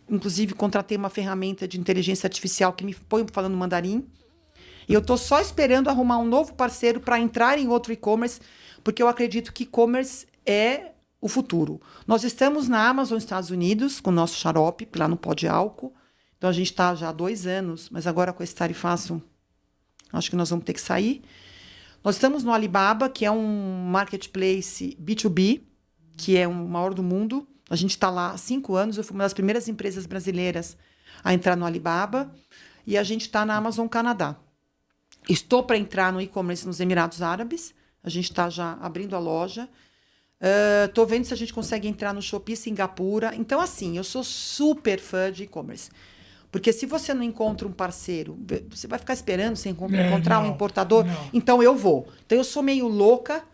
inclusive contratei uma ferramenta de inteligência artificial que me põe falando mandarim. E eu estou só esperando arrumar um novo parceiro para entrar em outro e-commerce, porque eu acredito que e-commerce é o futuro. Nós estamos na Amazon, Estados Unidos, com o nosso xarope, lá no pó de álcool. Então, a gente está já há 2 anos, mas agora com esse tarifaço, acho que nós vamos ter que sair. Nós estamos no Alibaba, que é um marketplace B2B, que é o maior do mundo. A gente está lá há 5 anos, eu fui uma das primeiras empresas brasileiras a entrar no Alibaba. E a gente está na Amazon Canadá. Estou para entrar no e-commerce nos Emirados Árabes. A gente está já abrindo a loja. Estou vendo se a gente consegue entrar no Shopee Singapura. Então, assim, eu sou super fã de e-commerce. Porque se você não encontra um parceiro, você vai ficar esperando você encontrar um importador? Não. Então, eu vou. Então, eu sou meio louca.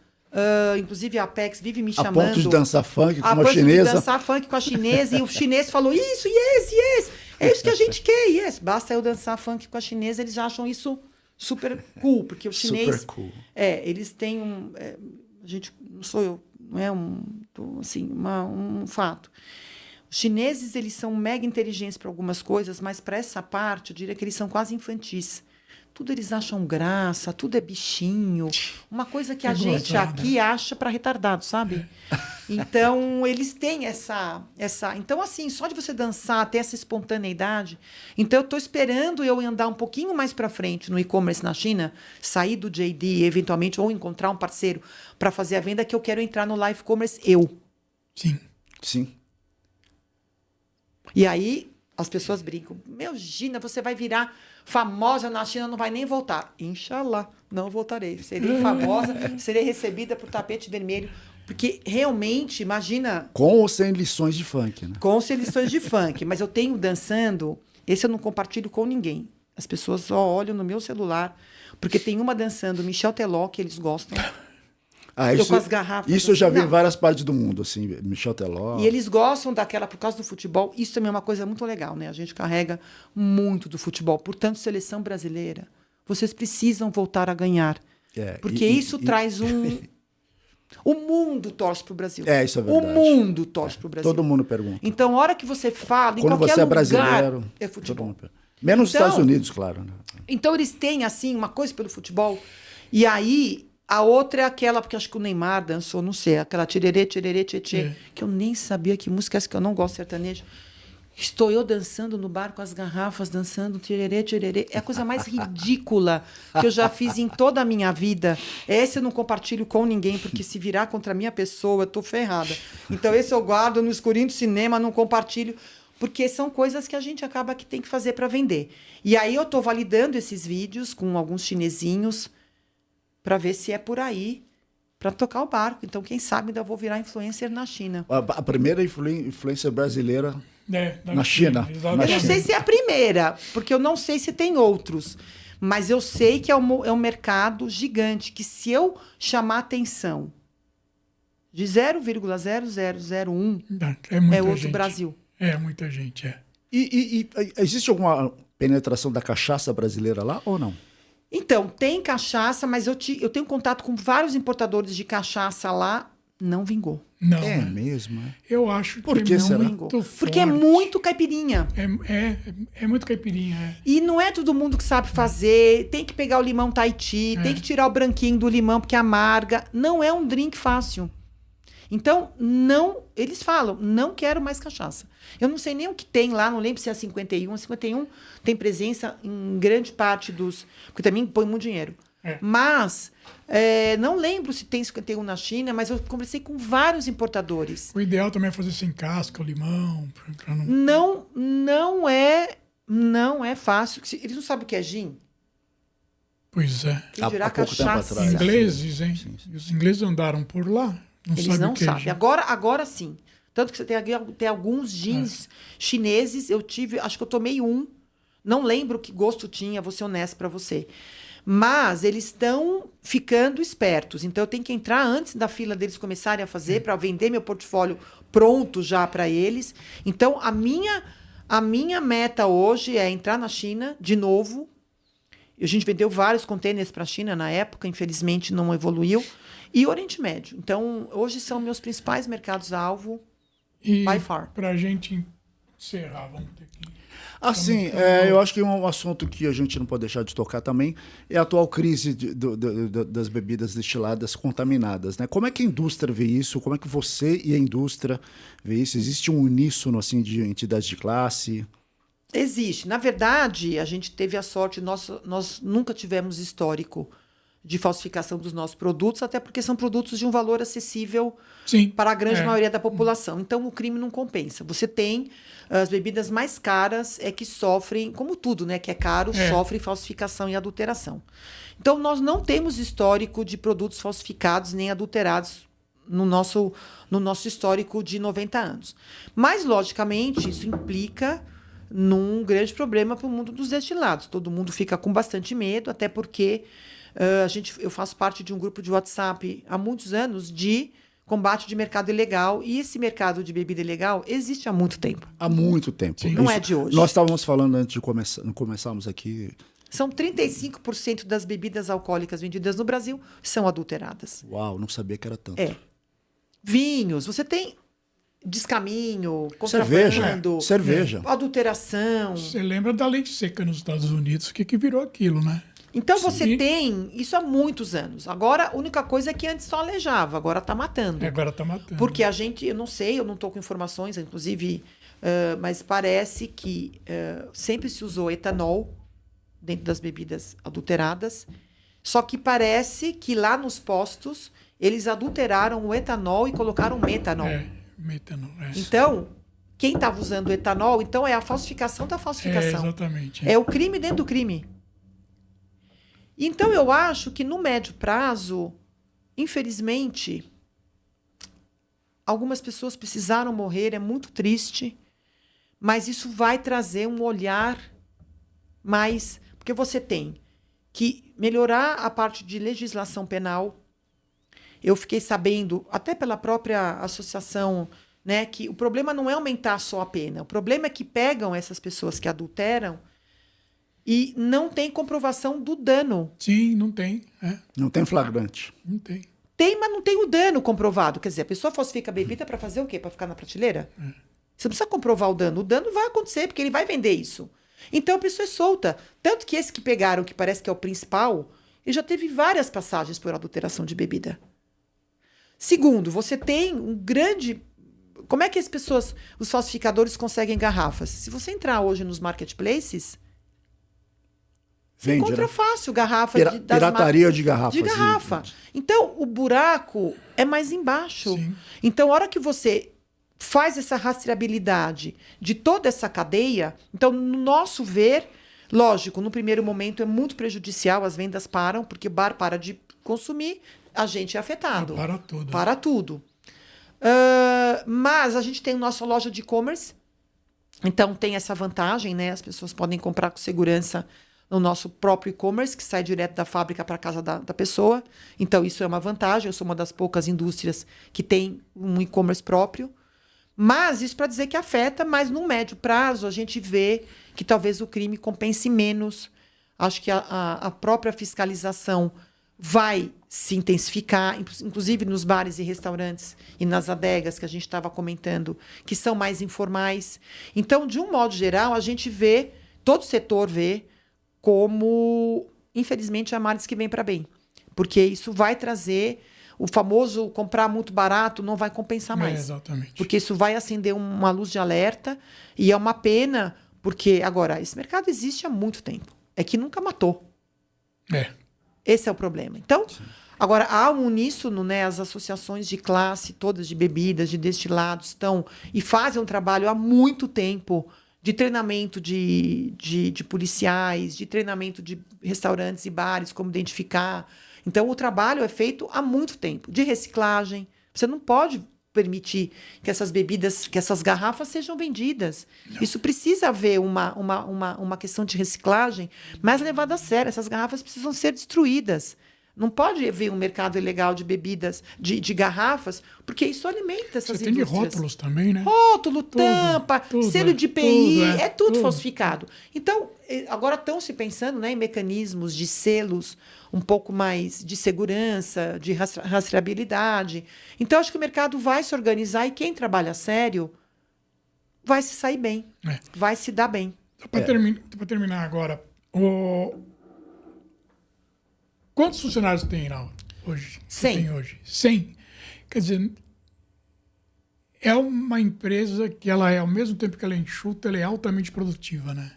Inclusive, a Apex vive me chamando. A ponto de dançar funk com uma chinesa. De dançar funk com a chinesa. E o chinês falou, isso, yes. É isso que a gente quer, yes. Basta eu dançar funk com a chinesa, eles já acham isso super cool, porque o chinês... Super cool. Eles têm a gente, não sou eu, não é um fato. Os chineses, eles são mega inteligentes para algumas coisas, mas para essa parte, eu diria que eles são quase infantis. Tudo eles acham graça, tudo é bichinho. Uma coisa que a gente aqui acha para retardado, sabe? Então, eles têm essa... Então, assim, só de você dançar, ter essa espontaneidade... Então, eu estou esperando eu andar um pouquinho mais para frente no e-commerce na China, sair do JD, eventualmente, ou encontrar um parceiro para fazer a venda, que eu quero entrar no live commerce eu. Sim. E aí, as pessoas brincam. Meu, Gina, você vai virar famosa na China, não vai nem voltar. Inshallah, não voltarei. Serei famosa, serei recebida por tapete vermelho. Porque realmente, imagina... Com ou sem lições de funk, né? Com ou sem lições de funk. Mas eu tenho dançando... Esse eu não compartilho com ninguém. As pessoas só olham no meu celular, porque tem uma dançando Michel Teló, que eles gostam. Eu com as garrafas. Isso eu já vi em não. várias partes do mundo, assim, Michel Teló. E eles gostam daquela por causa do futebol. Isso também é uma coisa muito legal, né? A gente carrega muito do futebol. Portanto, seleção brasileira, vocês precisam voltar a ganhar. Porque isso traz um... O mundo torce pro Brasil. Isso é verdade. O mundo torce pro Brasil. Todo mundo pergunta. Então, a hora que você fala, em Quando qualquer você é lugar, brasileiro, é futebol. Menos nos Então, Estados Unidos, claro. Né? Então, eles têm, assim, uma coisa pelo futebol. E aí, a outra é aquela, porque acho que o Neymar dançou, não sei, aquela tirerê, tirerê, tchê, que eu nem sabia que música é essa, que eu não gosto de sertanejo. Estou eu dançando no bar com as garrafas, dançando tirerê, tirerê. É a coisa mais ridícula que eu já fiz em toda a minha vida. Esse eu não compartilho com ninguém, porque se virar contra a minha pessoa, eu tô ferrada. Então, esse eu guardo no escurinho do cinema, não compartilho, porque são coisas que a gente acaba que tem que fazer para vender. E aí eu tô validando esses vídeos com alguns chinesinhos para ver se é por aí, para tocar o barco. Então, quem sabe ainda vou virar influencer na China. A primeira influência brasileira na China. Eu não sei se é a primeira, porque eu não sei se tem outros. Mas eu sei que é um mercado gigante, que se eu chamar atenção de 0,0001, é outro gente. Brasil. É muita gente, é. E existe alguma penetração da cachaça brasileira lá ou não? Então, tem cachaça, mas eu tenho contato com vários importadores de cachaça lá, não vingou. Não. É mesmo? É? Eu acho Por que que não será? vingou. Porque é muito caipirinha. É muito caipirinha, é. E não é todo mundo que sabe fazer. Tem que pegar o limão Tahiti, tem que tirar o branquinho do limão porque amarga. Não é um drink fácil. Então, eles falam, não quero mais cachaça. Eu não sei nem o que tem lá, não lembro se é 51. A 51 tem presença em grande parte dos... Porque também põe muito dinheiro. Mas, não lembro se tem 51 na China, mas eu conversei com vários importadores. O ideal também é fazer sem casca, o limão. Pra não... Não é fácil. Eles não sabem o que é gin. Pois é. Quem dirá Há pouco tempo cachaça. atrás. Ingleses, hein? Sim. Os ingleses andaram por lá. Eles não sabem. Gin. Agora sim. Tanto que você tem alguns gins chineses. Acho que eu tomei um. Não lembro que gosto tinha, vou ser honesto para você. Mas eles estão ficando espertos. Então, eu tenho que entrar antes da fila deles começarem a fazer para vender meu portfólio pronto já para eles. Então, a minha meta hoje é entrar na China de novo. A gente vendeu vários containers para a China na época, infelizmente não evoluiu. E Oriente Médio. Então, hoje são meus principais mercados-alvo, by far. Para a gente encerrar, vamos ter que... Assim, eu acho que um assunto que a gente não pode deixar de tocar também é a atual crise das bebidas destiladas contaminadas, né? Como é que a indústria vê isso? Como é que você e a indústria vê isso? Existe um uníssono, assim, de entidades de classe? Existe. Na verdade, a gente teve a sorte, nós nunca tivemos histórico de falsificação dos nossos produtos, até porque são produtos de um valor acessível para a grande maioria da população. Então, o crime não compensa. Você tem as bebidas mais caras que sofrem, como tudo, né, que é caro, sofre falsificação e adulteração. Então, nós não temos histórico de produtos falsificados nem adulterados no nosso histórico de 90 anos. Mas, logicamente, isso implica num grande problema para o mundo dos destilados. Todo mundo fica com bastante medo, até porque eu faço parte de um grupo de WhatsApp há muitos anos de combate de mercado ilegal, e esse mercado de bebida ilegal existe há muito tempo. Há muito tempo. Sim. Não é de hoje. Nós estávamos falando antes de começarmos aqui. São 35% das bebidas alcoólicas vendidas no Brasil são adulteradas. Uau, não sabia que era tanto. Vinhos, você tem descaminho, contrabando, cerveja. adulteração. Você lembra da lei seca nos Estados Unidos? O que virou aquilo, né? Então você tem isso há muitos anos. Agora, a única coisa é que antes só alejava, agora está matando. Agora está matando. Porque a gente, eu não sei, eu não estou com informações, inclusive, mas parece que sempre se usou etanol dentro das bebidas adulteradas. Só que parece que lá nos postos eles adulteraram o etanol e colocaram metanol. Metanol. Então, quem estava usando etanol, então é a falsificação da falsificação. Exatamente. É o crime dentro do crime. Então, eu acho que no médio prazo, infelizmente, algumas pessoas precisaram morrer, é muito triste, mas isso vai trazer um olhar mais Porque você tem que melhorar a parte de legislação penal. Eu fiquei sabendo, até pela própria associação, né, que o problema não é aumentar só a pena. O problema é que pegam essas pessoas que adulteram e não tem comprovação do dano. Sim, não tem. Não tem flagrante. Não tem. Tem, mas não tem o dano comprovado. Quer dizer, a pessoa falsifica a bebida para fazer o quê? Para ficar na prateleira? Você não precisa comprovar o dano. O dano vai acontecer, porque ele vai vender isso. Então a pessoa é solta. Tanto que esse que pegaram, que parece que é o principal, ele já teve várias passagens por adulteração de bebida. Segundo, você tem um grande... Como é que as pessoas, os falsificadores, conseguem garrafas? Se você entrar hoje nos marketplaces, você Vende, encontra né? fácil garrafa Pirataria de garrafas. de garrafa. Então, o buraco é mais embaixo. Sim. Então, a hora que você faz essa rastreabilidade de toda essa cadeia, então, no nosso ver, lógico, no primeiro momento é muito prejudicial, as vendas param, porque o bar para de consumir, a gente é afetado. Para tudo. Para tudo. Mas a gente tem nossa loja de e-commerce, então tem essa vantagem, né? As pessoas podem comprar com segurança no nosso próprio e-commerce, que sai direto da fábrica para a casa da pessoa. Então, isso é uma vantagem. Eu sou uma das poucas indústrias que tem um e-commerce próprio. Mas isso para dizer que afeta, mas no médio prazo a gente vê que talvez o crime compense menos. Acho que a própria fiscalização vai se intensificar, inclusive nos bares e restaurantes e nas adegas que a gente estava comentando, que são mais informais. Então, de um modo geral, a gente vê, todo o setor vê, como, infelizmente, há males que vêm para bem. Porque isso vai trazer... O famoso comprar muito barato não vai compensar mais. Exatamente. Porque isso vai acender uma luz de alerta e é uma pena, porque, agora, esse mercado existe há muito tempo. É que nunca matou. Esse é o problema. Então, agora, há um uníssono, né? As associações de classe, todas de bebidas, de destilados, estão e fazem um trabalho há muito tempo de treinamento de policiais, de treinamento de restaurantes e bares, como identificar. Então, o trabalho é feito há muito tempo, de reciclagem. Você não pode permitir que essas bebidas, que essas garrafas sejam vendidas. Não. Isso precisa haver uma questão de reciclagem mais levada a sério. Essas garrafas precisam ser destruídas. Não pode haver um mercado ilegal de bebidas, de garrafas, porque isso alimenta essas indústrias. Você tem de rótulos também, né? Rótulo, tampa, selo de IPI, tudo tudo falsificado. Então, agora estão se pensando, né, em mecanismos de selos um pouco mais de segurança, de rastreabilidade. Então, acho que o mercado vai se organizar e quem trabalha sério vai se sair bem, vai se dar bem. Para terminar agora, quantos funcionários tem lá hoje? 100. Tem hoje? 100. Quer dizer, é uma empresa que ela é, ao mesmo tempo que ela é enxuta, ela é altamente produtiva, né?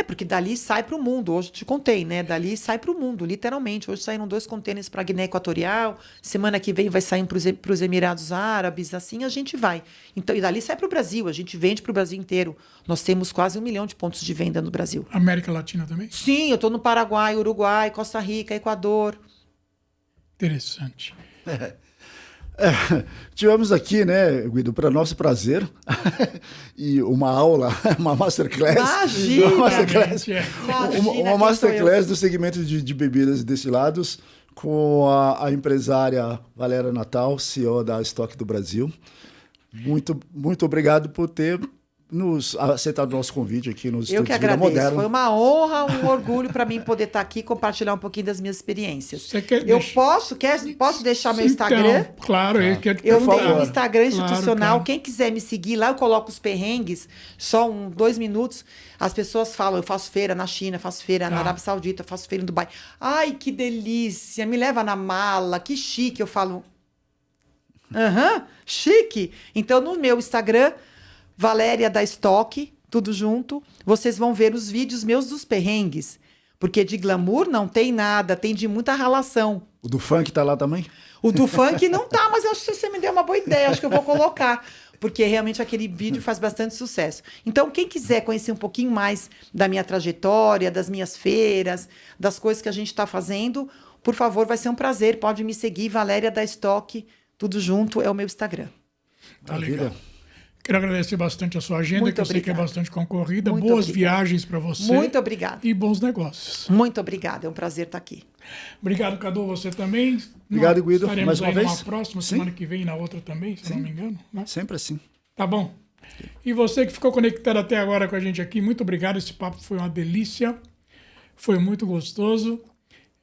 Porque dali sai para o mundo. Hoje eu te contei, né? Dali sai para o mundo, literalmente. Hoje saíram 2 contêineres para a Guiné Equatorial. Semana que vem vai sair para os Emirados Árabes. Assim a gente vai. Então, e dali sai para o Brasil. A gente vende para o Brasil inteiro. Nós temos quase 1 milhão de pontos de venda no Brasil. América Latina também? Sim, eu estou no Paraguai, Uruguai, Costa Rica, Equador. Interessante. Tivemos aqui, né, Guido, para nosso prazer, e uma aula, uma masterclass. Imagina! Uma masterclass do segmento de bebidas e destilados com a empresária Valéria Natal, CEO da Estoque do Brasil. Muito, muito obrigado por ter nos aceitado o nosso convite aqui nos Eu que Estúdios Vida agradeço. Moderna. Foi uma honra, um orgulho para mim poder estar aqui e compartilhar um pouquinho das minhas experiências. Posso deixar meu Instagram? Então, claro, eu quero Eu tenho um Instagram institucional. Claro. Quem quiser me seguir lá, eu coloco os perrengues, só 2 minutos. As pessoas falam, eu faço feira na China, faço feira na Arábia Saudita, faço feira em Dubai. Ai, que delícia, me leva na mala, que chique. Eu falo, chique. Então, no meu Instagram, Valéria da Estoque, tudo junto, vocês vão ver os vídeos meus dos perrengues. Porque de glamour não tem nada, tem de muita ralação. O do funk tá lá também? O do funk não tá, mas eu acho que você me deu uma boa ideia, acho que eu vou colocar. Porque realmente aquele vídeo faz bastante sucesso. Então, quem quiser conhecer um pouquinho mais da minha trajetória, das minhas feiras, das coisas que a gente está fazendo, por favor, vai ser um prazer. Pode me seguir, Valéria da Estoque, tudo junto, é o meu Instagram. Tá legal. Quero agradecer bastante a sua agenda, Muito que eu sei que é obrigada. bastante concorrida. Muito Boas obrigada. viagens para você. Muito obrigada. E bons negócios. Muito obrigada. É um prazer estar aqui. Obrigado, Cadu, você também. Obrigado, Guido, Estaremos mais uma aí vez. numa próxima, Sim. semana que vem, na outra também, se eu não me engano. Né? Sempre assim. Tá bom. E você que ficou conectado até agora com a gente aqui, muito obrigado. Esse papo foi uma delícia. Foi muito gostoso.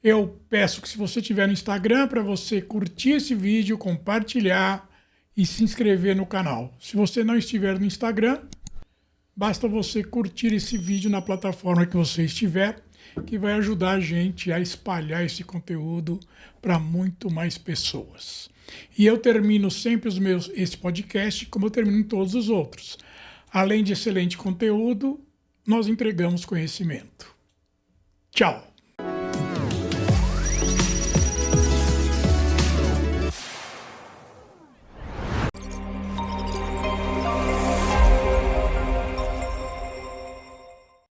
Eu peço que se você estiver no Instagram, para você curtir esse vídeo, compartilhar e se inscrever no canal. Se você não estiver no Instagram, basta você curtir esse vídeo na plataforma que você estiver, que vai ajudar a gente a espalhar esse conteúdo para muito mais pessoas. E eu termino sempre esse podcast como eu termino todos os outros. Além de excelente conteúdo, nós entregamos conhecimento. Tchau!